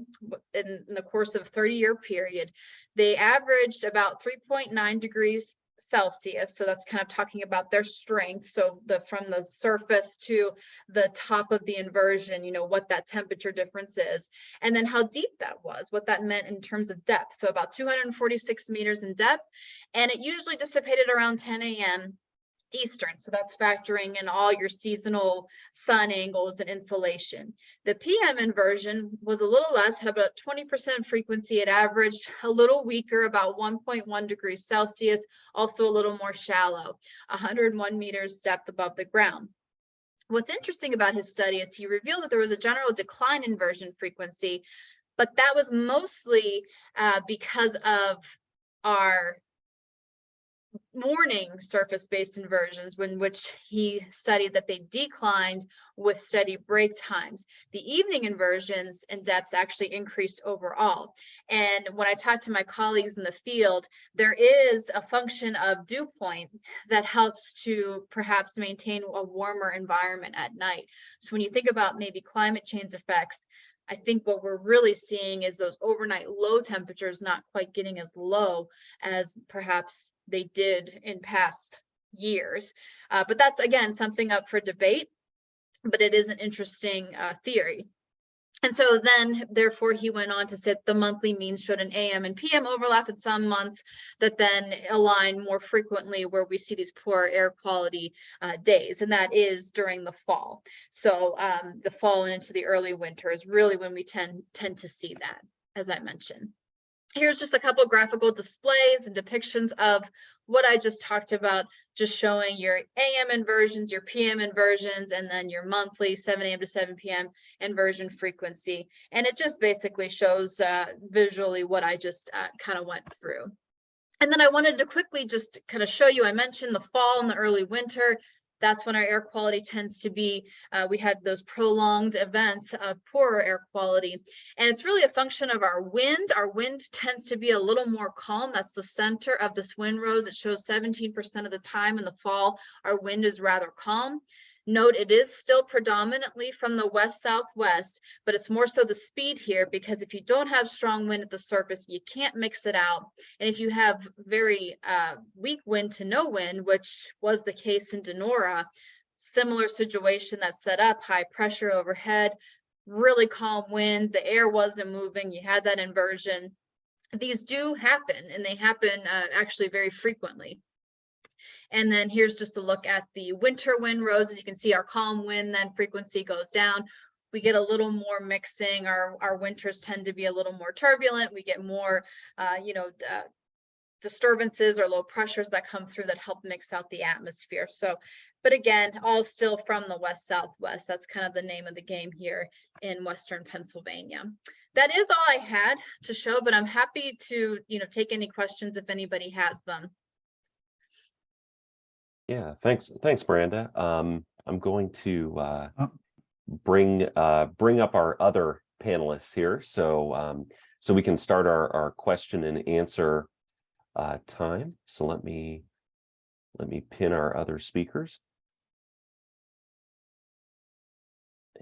in the course of a 30-year period. They averaged about 3.9 degrees Celsius. So that's kind of talking about their strength. So from the surface to the top of the inversion, what that temperature difference is, and then how deep that was, what that meant in terms of depth. So about 246 meters in depth, and it usually dissipated around 10 a.m. Eastern. So that's factoring in all your seasonal sun angles and insolation. The PM inversion was a little less, had about 20% frequency. It averaged a little weaker, about 1.1 degrees Celsius, also a little more shallow, 101 meters depth above the ground. What's interesting about his study is he revealed that there was a general decline in inversion frequency, but that was mostly because of our morning surface-based inversions, in which he studied that they declined with steady break times. The evening inversions and depths actually increased overall. And when I talked to my colleagues in the field, there is a function of dew point that helps to perhaps maintain a warmer environment at night. So when you think about maybe climate change effects, I think what we're really seeing is those overnight low temperatures not quite getting as low as perhaps they did in past years. But that's, again, something up for debate, but it is an interesting theory. And so then, therefore, he went on to say the monthly means showed an AM and PM overlap in some months that then align more frequently where we see these poor air quality days, and that is during the fall. So the fall and into the early winter is really when we tend to see that, as I mentioned. Here's just a couple graphical displays and depictions of what I just talked about, just showing your AM inversions, your PM inversions, and then your monthly 7 a.m. to 7 p.m. inversion frequency. And it just basically shows visually what I just kind of went through. And then I wanted to quickly just kind of show you, I mentioned the fall and the early winter. That's when our air quality tends to be, we had those prolonged events of poorer air quality. And it's really a function of our wind. Our wind tends to be a little more calm. That's the center of this windrose. It shows 17% of the time in the fall, our wind is rather calm. Note it is still predominantly from the west-southwest, but it's more so the speed here, because if you don't have strong wind at the surface, you can't mix it out. And if you have very weak wind to no wind, which was the case in Donora, similar situation that's set up, high pressure overhead, really calm wind, the air wasn't moving, you had that inversion. These do happen, and they happen actually very frequently. And then here's just a look at the winter wind rows. As you can see, our calm wind, then frequency goes down. We get a little more mixing. Our winters tend to be a little more turbulent. We get more, disturbances or low pressures that come through that help mix out the atmosphere. So, but again, all still from the west southwest. That's kind of the name of the game here in Western Pennsylvania. That is all I had to show, but I'm happy to, take any questions if anybody has them. Yeah, thanks, Myranda. I'm going to bring up our other panelists here, so we can start our question and answer time. So let me pin our other speakers,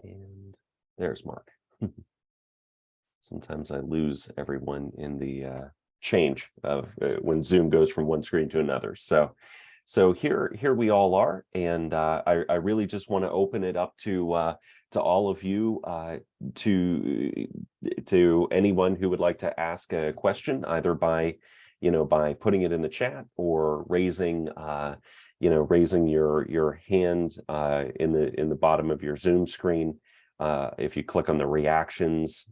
and there's Mark. Sometimes I lose everyone in the change of when Zoom goes from one screen to another. So here we all are, and I really just want to open it up to all of you, to anyone who would like to ask a question, either by putting it in the chat or raising your hand in the bottom of your Zoom screen. If you click on the reactions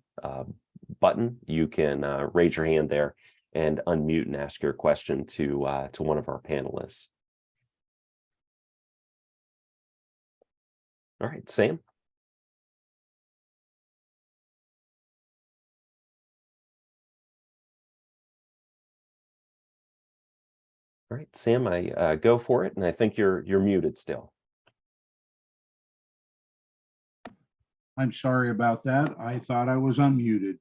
button, you can raise your hand there and unmute and ask your question to one of our panelists. All right, Sam. All right, Sam, I go for it, and I think you're muted still. I'm sorry about that. I thought I was unmuted.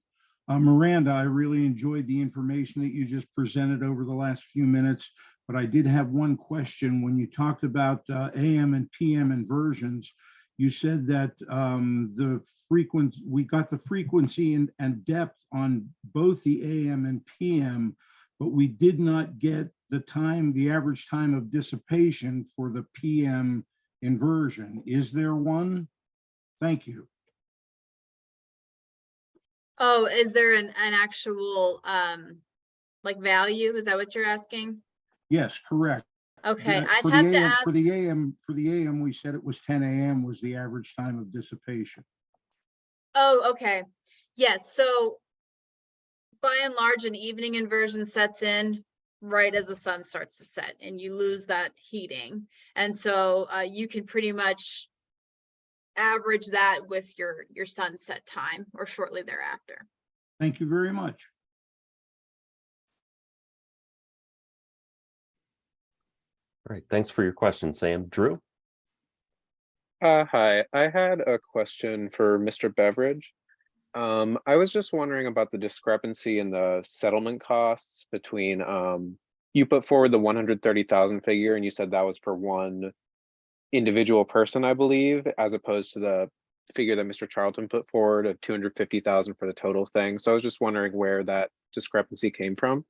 Myranda, I really enjoyed the information that you just presented over the last few minutes, but I did have one question. When you talked about AM and PM inversions, you said that we got the frequency and depth on both the AM and PM, but we did not get the average time of dissipation for the PM inversion. Is there one? Thank you. Oh, is there an actual value? Is that what you're asking? Yes, correct. Okay, Yeah, I'd have to ask. For the AM, we said it was 10 a.m. was the average time of dissipation. Oh, okay. Yes. So by and large, an evening inversion sets in right as the sun starts to set, and you lose that heating. And so you can pretty much average that with your sunset time or shortly thereafter. Thank you very much. All right, thanks for your question, Sam. Drew? Hi, I had a question for Mr. Beveridge. I was just wondering about the discrepancy in the settlement costs between, you put forward the 130,000 figure, and you said that was for one individual person, I believe, as opposed to the figure that Mr. Charlton put forward of 250,000 for the total thing. So I was just wondering where that discrepancy came from.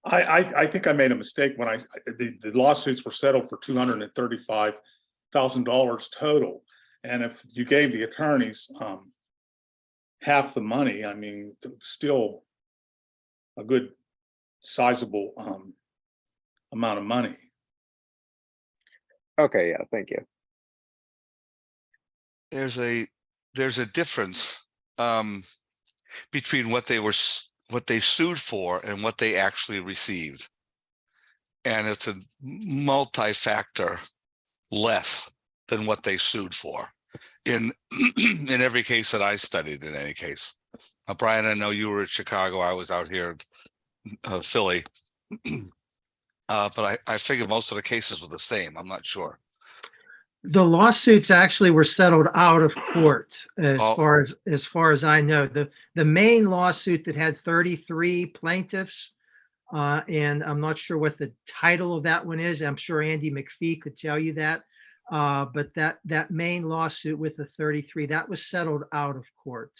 I think I made a mistake when the lawsuits were settled for $235,000 total. And if you gave the attorneys half the money, I mean, still a good sizable amount of money. Okay, yeah, thank you. There's a difference between what they sued for and what they actually received, and it's a multi-factor less than what they sued for in every case that I studied. In any case, Brian, I know you were at Chicago, I was out here in Philly, but I figured most of the cases were the same. I'm not sure. The lawsuits actually were settled out of court, as far as I know. The main lawsuit that had 33 plaintiffs, and I'm not sure what the title of that one is. I'm sure Andy McPhee could tell you that. But that main lawsuit with the 33, that was settled out of court.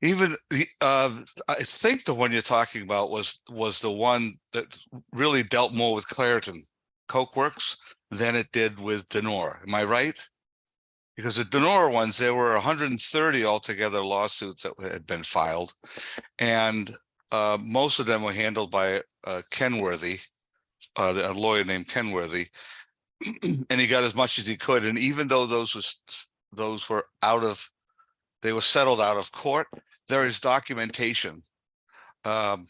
Even I think the one you're talking about was the one that really dealt more with Clairton Coke Works. than it did with Donora. Am I right? Because the Donora ones, there were 130 altogether lawsuits that had been filed, and most of them were handled by Kenworthy, a lawyer named Kenworthy, and he got as much as he could. And even though those were they were settled out of court, there is documentation on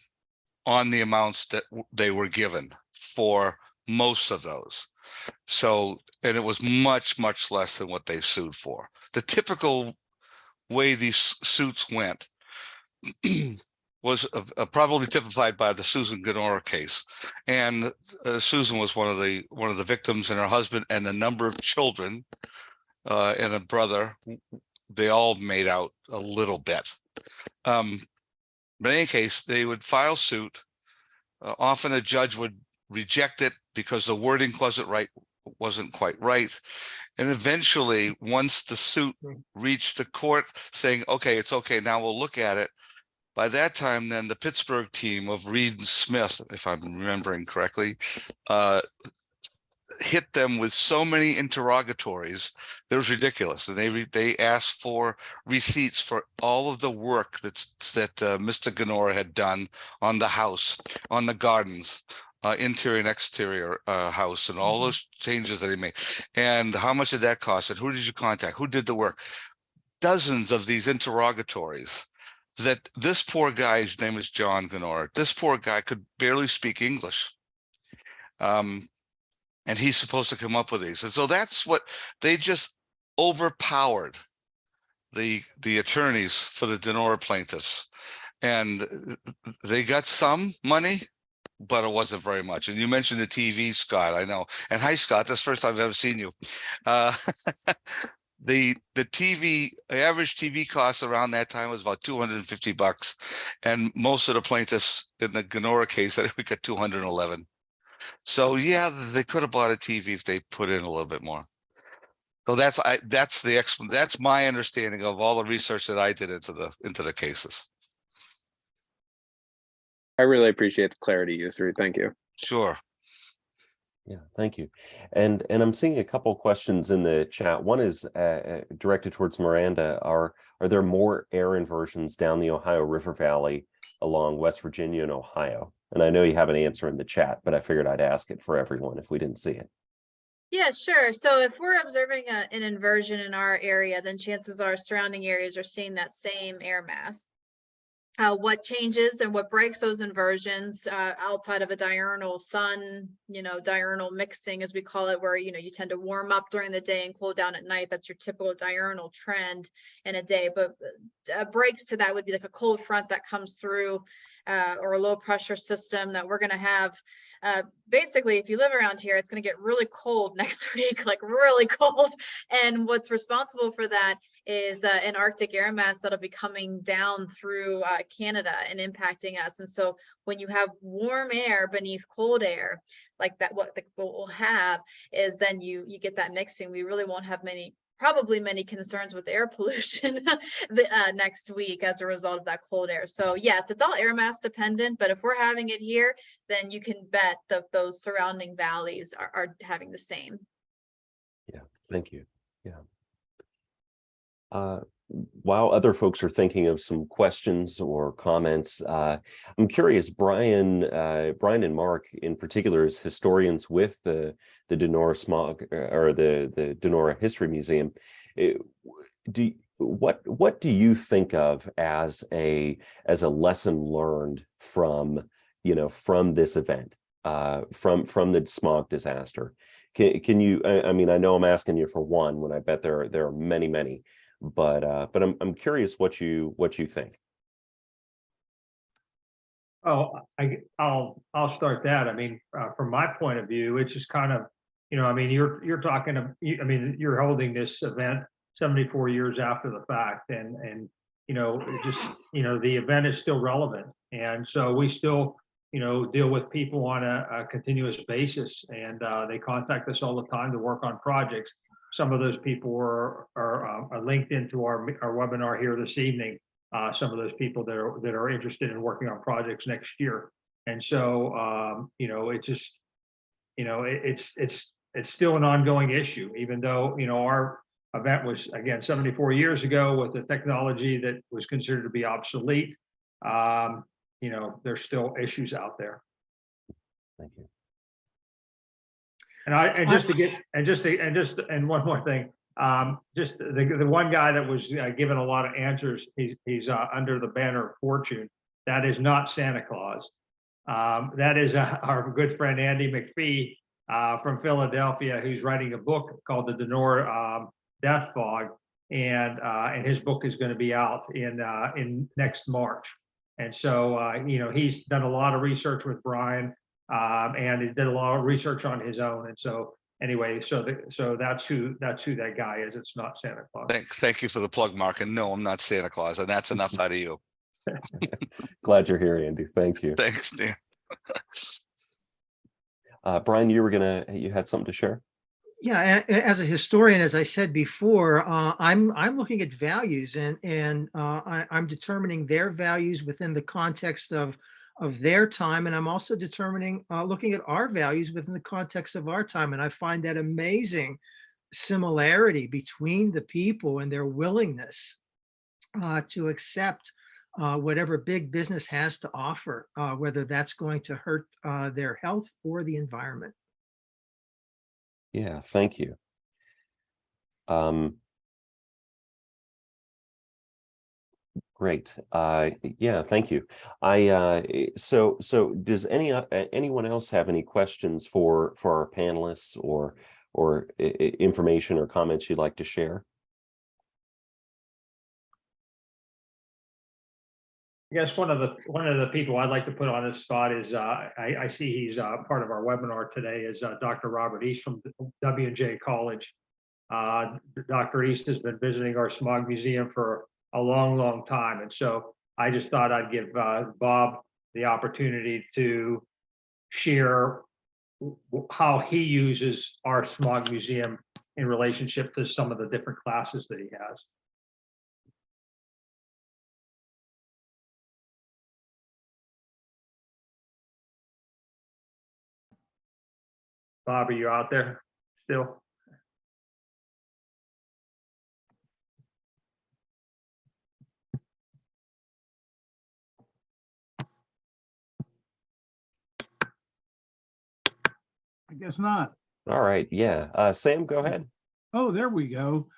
the amounts that they were given for most of those. So, and it was much, much less than what they sued for. The typical way these suits went was probably typified by the Susan Donora case. And Susan was one of the victims, and her husband and a number of children and a brother, they all made out a little bit. But in any case, they would file suit. Often a judge would reject it because the wording wasn't quite right. And eventually, once the suit reached the court saying, okay, it's okay, now we'll look at it. By that time, then the Pittsburgh team of Reed and Smith, if I'm remembering correctly, hit them with so many interrogatories that it was ridiculous. And they asked for receipts for all of the work that Mr. Donora had done on the house, on the gardens, interior and exterior house, and all those changes that he made. And how much did that cost? And who did you contact? Who did the work? Dozens of these interrogatories that this poor guy, his name is John Donora, this poor guy could barely speak English. And he's supposed to come up with these. And so that's what they just overpowered the attorneys for the Donora plaintiffs. And they got some money, but it wasn't very much. And you mentioned the TV, Scott, I know. And hi, Scott, that's the first time I've ever seen you. The average TV cost around that time was about $250. And most of the plaintiffs in the Donora case, I think we got 211. So yeah, they could have bought a TV if they put in a little bit more. So that's my understanding of all the research that I did into the cases. I really appreciate the clarity, you three. Thank you. Sure. Yeah, thank you. And I'm seeing a couple of questions in the chat. One is directed towards Myranda. Are there more air inversions down the Ohio River Valley along West Virginia and Ohio? And I know you have an answer in the chat, but I figured I'd ask it for everyone if we didn't see it. Yeah, sure. So if we're observing an inversion in our area, then chances are surrounding areas are seeing that same air mass. What changes and what breaks those inversions outside of a diurnal sun, diurnal mixing, as we call it, where, you tend to warm up during the day and cool down at night. That's your typical diurnal trend in a day. But breaks to that would be like a cold front that comes through or a low pressure system that we're going to have. Basically, if you live around here, it's going to get really cold next week, like really cold. And what's responsible for that is an Arctic air mass that'll be coming down through Canada and impacting us. And so when you have warm air beneath cold air, like that, what we'll have is then you get that mixing. We really won't have probably many concerns with air pollution next week as a result of that cold air. So yes, it's all air mass dependent, but if we're having it here, then you can bet that those surrounding valleys are having the same. Yeah, thank you. Yeah. While other folks are thinking of some questions or comments, I'm curious, Brian and Mark in particular, as historians with the Donora Smog or the Donora History Museum, what do you think of as a lesson learned from this event, from the smog disaster? Can you? I mean, I know I'm asking you for one when I bet there are many. But I'm curious what you think. Oh, I'll start that. I mean, from my point of view, it's just kind of, I mean, you're talking, I mean, you're holding this event 74 years after the fact, and the event is still relevant, and so we still deal with people on a continuous basis, and they contact us all the time to work on projects. Some of those people are linked into our webinar here this evening. Some of those people that are interested in working on projects next year, and so it just it's it's still an ongoing issue, even though, you know, our event was, again, 74 years ago with a technology that was considered to be obsolete. You know, there's still issues out there. Thank you. And one more thing, just the one guy that was given a lot of answers, he's under the banner of fortune. That is not Santa Claus. That is our good friend Andy McPhee from Philadelphia, who's writing a book called the Donora Death Fog, and his book is going to be out in next March. And so you know, he's done a lot of research with Brian, and he did a lot of research on his own. And so anyway, so that's who that guy is. It's not Santa Claus. Thank you for the plug, Mark. And no, I'm not Santa Claus, and that's enough out of you. Glad you're here, Andy. Thank you. Thanks, Dan. Brian, you had something to share? Yeah, as a historian, as I said before, I'm looking at values, and I'm determining their values within the context of their time, and I'm also determining looking at our values within the context of our time, and I find that amazing similarity between the people and their willingness to accept whatever big business has to offer, whether that's going to hurt their health or the environment. Yeah, thank you. Great. Yeah, thank you. So does anyone else have any questions for our panelists or information or comments you'd like to share? I guess one of the people I'd like to put on this spot is I see he's part of our webinar today is Dr. Robert East from W&J College. Dr. East has been visiting our Smog Museum for a long time, and so I just thought I'd give Bob the opportunity to share how he uses our Smog Museum in relationship to some of the different classes that he has. Bob, are you out there still? I guess not. All right. Yeah. Sam, go ahead. Oh, there we go.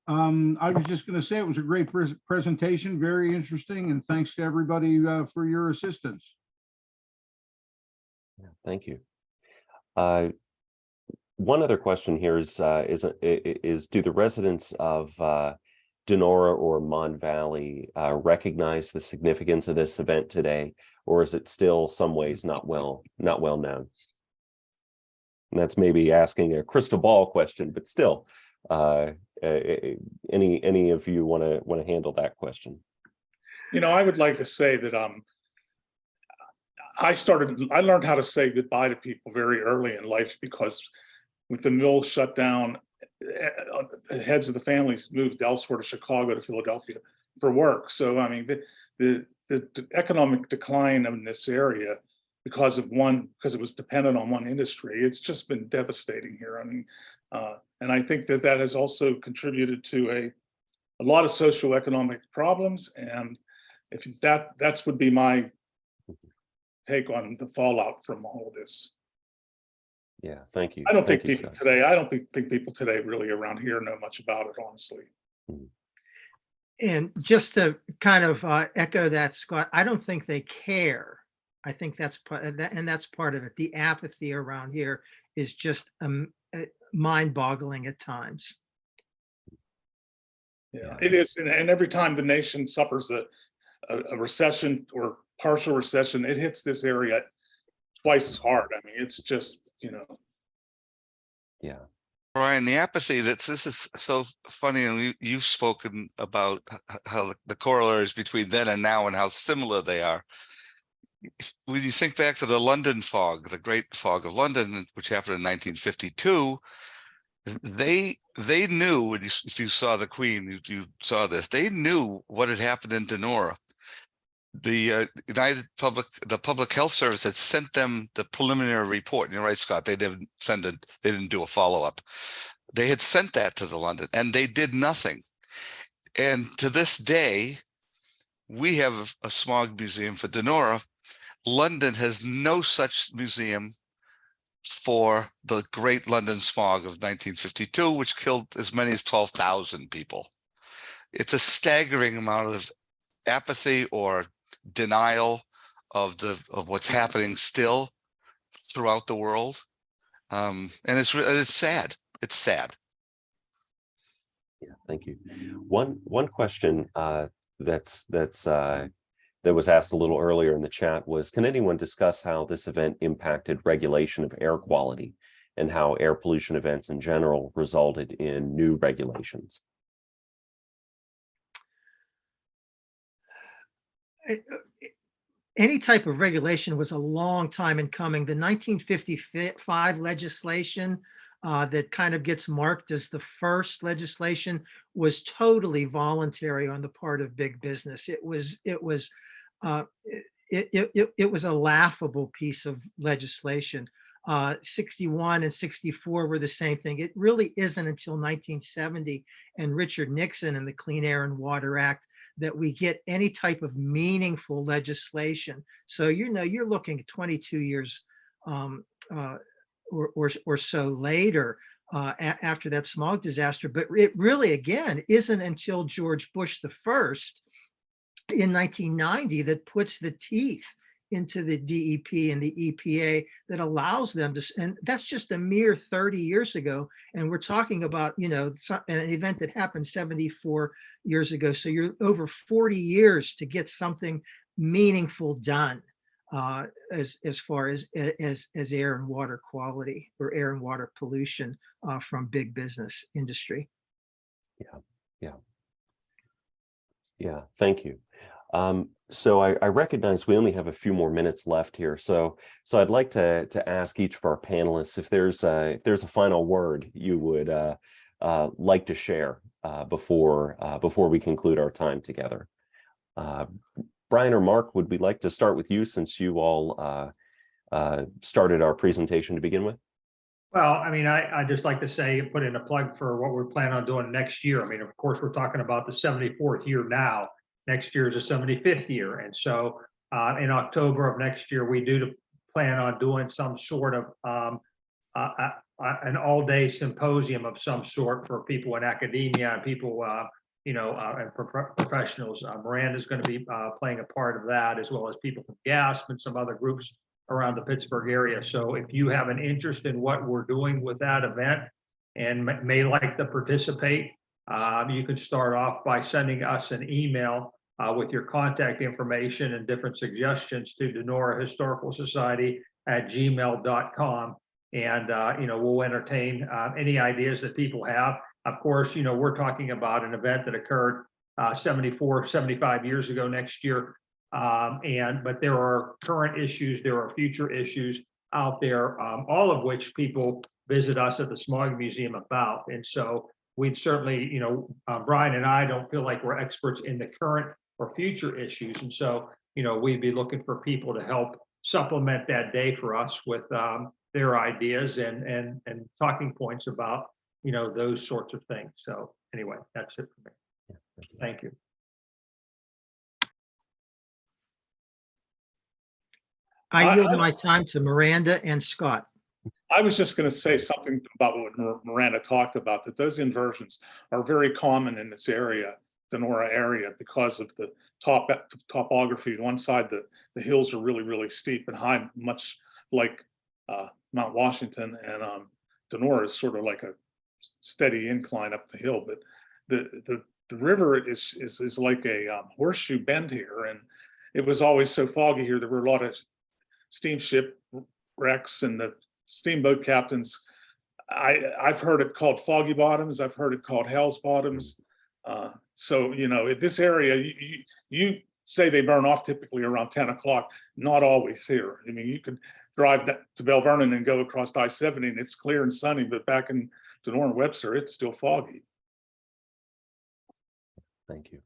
I was just going to say it was a great presentation, very interesting, and thanks to everybody for your assistance. Yeah, thank you. One other question here is do the residents of Donora or Mon Valley recognize the significance of this event today, or is it still some ways not well known? And that's maybe asking a crystal ball question, but still, any of you want to handle that question? You know, I would like to say that I learned how to say goodbye to people very early in life, because with the mill shut down, the heads of the families moved elsewhere to Chicago, to Philadelphia for work. So, I mean, the economic decline in this area because it was dependent on one industry, it's just been devastating here. I mean, and I think that has also contributed to a lot of socioeconomic problems. And if that's would be my take on the fallout from all of this. Yeah, thank you. I don't think people today really around here know much about it, honestly. And just to kind of echo that, Scott, I don't think they care. I think that's part of that, and that's part of it. The apathy around here is just mind-boggling at times. Yeah, it is, and every time the nation suffers a recession or partial recession, it hits this area twice as hard. I mean, it's just, you know. Yeah. Brian, the apathy, this is so funny, and you've spoken about how the corollaries between then and now and how similar they are. When you think back to the London fog, the Great Fog of London, which happened in 1952, they knew, and if you saw the Queen, you saw this, they knew what had happened in Donora. the the Public Health Service had sent them the preliminary report. You're right, Scott. They didn't they didn't do a follow-up. They had sent that to the London and they did nothing. And to this day, we have a smog museum for Donora. London has no such museum for the Great London Smog of 1952, which killed as many as 12,000 people. It's a staggering amount of apathy or denial of what's happening still throughout the world, and it's sad. It's sad. Yeah, thank you. One question that was asked a little earlier in the chat was, can anyone discuss how this event impacted regulation of air quality and how air pollution events in general resulted in new regulations? Any type of regulation was a long time in coming. The 1955 legislation that kind of gets marked as the first legislation was totally voluntary on the part of big business. It was a laughable piece of legislation. 61 and 64 were the same thing. It really isn't until 1970 and Richard Nixon and the Clean Air and Water Act that we get any type of meaningful legislation. So, you're looking at 22 years or so later after that smog disaster. But it really, again, isn't until George Bush the first in 1990 that puts the teeth into the DEP and the EPA that allows them to, and that's just a mere 30 years ago. And we're talking about, an event that happened 74 years ago. So you're over 40 years to get something meaningful done as far as air and water quality or air and water pollution from big business industry. Yeah, thank you. So I recognize we only have a few more minutes left here. So I'd like to ask each of our panelists if there's a final word you would like to share before we conclude our time together. Brian or Mark, would we like to start with you since you all started our presentation to begin with? Well, I mean, I just like to say, put in a plug for what we're planning on doing next year. I mean, of course, we're talking about the 74th year now. Next year is the 75th year. And so in October of next year, we do plan on doing some sort of an all-day symposium of some sort for people in academia and people, and professionals. Myranda is going to be playing a part of that, as well as people from GASP and some other groups around the Pittsburgh area. So if you have an interest in what we're doing with that event and may like to participate, you can start off by sending us an email with your contact information and different suggestions to Donora Historical Society at gmail.com. And, we'll entertain any ideas that people have. Of course, we're talking about an event that occurred 75 years ago next year. But there are current issues, there are future issues out there, all of which people visit us at the Smog Museum about. And so we'd certainly, Brian and I don't feel like we're experts in the current or future issues. And so, we'd be looking for people to help supplement that day for us with their ideas and talking points about, those sorts of things. So anyway, that's it for me. Thank you. I yield my time to Myranda and Scott. I was just going to say something about what Myranda talked about, that those inversions are very common in this area, Donora area, because of the topography. One side, the hills are really, really steep and high, much like Mount Washington, and Donora is sort of like a steady incline up the hill. But the river is like a horseshoe bend here, and it was always so foggy here. There were a lot of steamship wrecks, and the steamboat captains, I've heard it called foggy bottoms. I've heard it called hell's bottoms. So, this area, you say they burn off typically around 10 o'clock, not always here. I mean, you could drive to Bell Vernon and go across I-70 and it's clear and sunny, but back in Donora and Webster, it's still foggy. Thank you.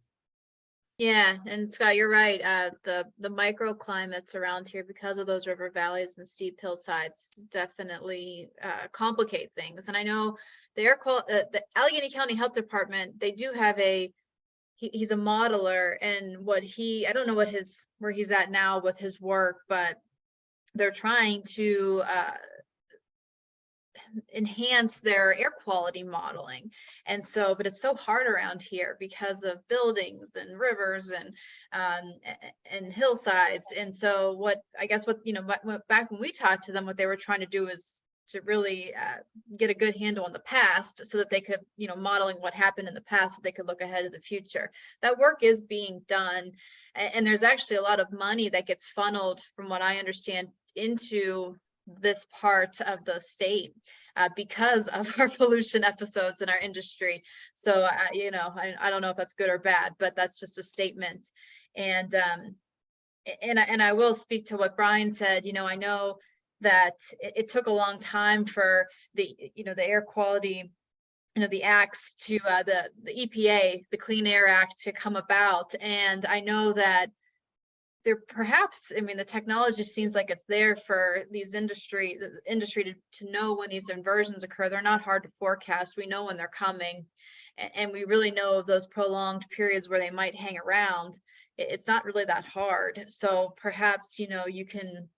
Yeah, and Scott, you're right. The microclimates around here, because of those river valleys and steep hillsides, definitely complicate things. And I know the Allegheny County Health Department, they do have he's a modeler, and I don't know where he's at now with his work, but they're trying to enhance their air quality modeling. And so, but it's so hard around here because of buildings and rivers and hillsides. And so back when we talked to them, what they were trying to do is to really get a good handle on the past, so that they could, modeling what happened in the past, so they could look ahead to the future. That work is being done. And there's actually a lot of money that gets funneled, from what I understand, into this part of the state because of our pollution episodes in our industry. So I don't know if that's good or bad, but that's just a statement. And I will speak to what Brian said. I know that it took a long time for the air quality, the acts to the EPA, the Clean Air Act, to come about. And I know that there perhaps, the technology seems like it's there for the industry to know when these inversions occur. They're not hard to forecast. We know when they're coming, and we really know those prolonged periods where they might hang around. It's not really that hard. So perhaps, you can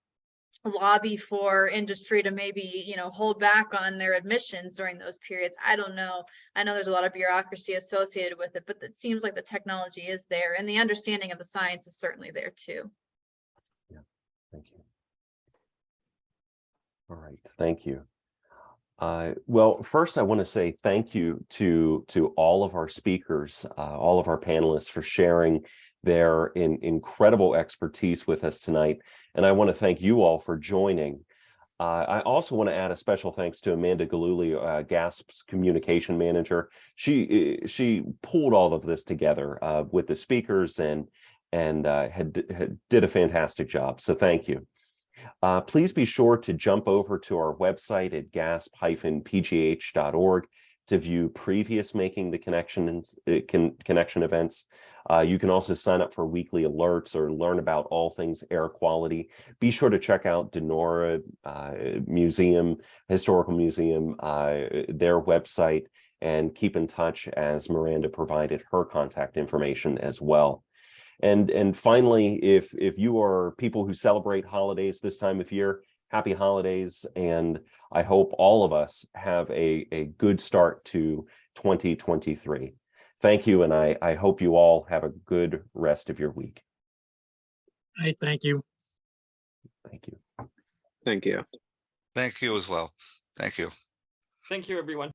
lobby for industry to maybe, hold back on their emissions during those periods. I don't know. I know there's a lot of bureaucracy associated with it, but it seems like the technology is there, and the understanding of the science is certainly there too. Yeah, thank you. All right, thank you. Well, first I want to say thank you to all of our speakers, all of our panelists, for sharing their incredible expertise with us tonight. And I want to thank you all for joining. I also want to add a special thanks to Amanda Galuli, GASP's communication manager. She pulled all of this together with the speakers and did a fantastic job. So thank you. Please be sure to jump over to our website at gasp-pgh.org to view previous Making the Connection events. You can also sign up for weekly alerts or learn about all things air quality. Be sure to check out Donora Historical Museum, their website, and keep in touch, as Myranda provided her contact information as well. And finally, if you are people who celebrate holidays this time of year, happy holidays, and I hope all of us have a good start to 2023. Thank you, and I hope you all have a good rest of your week. Hey, thank you. Thank you. Thank you. Thank you as well. Thank you. Thank you, everyone.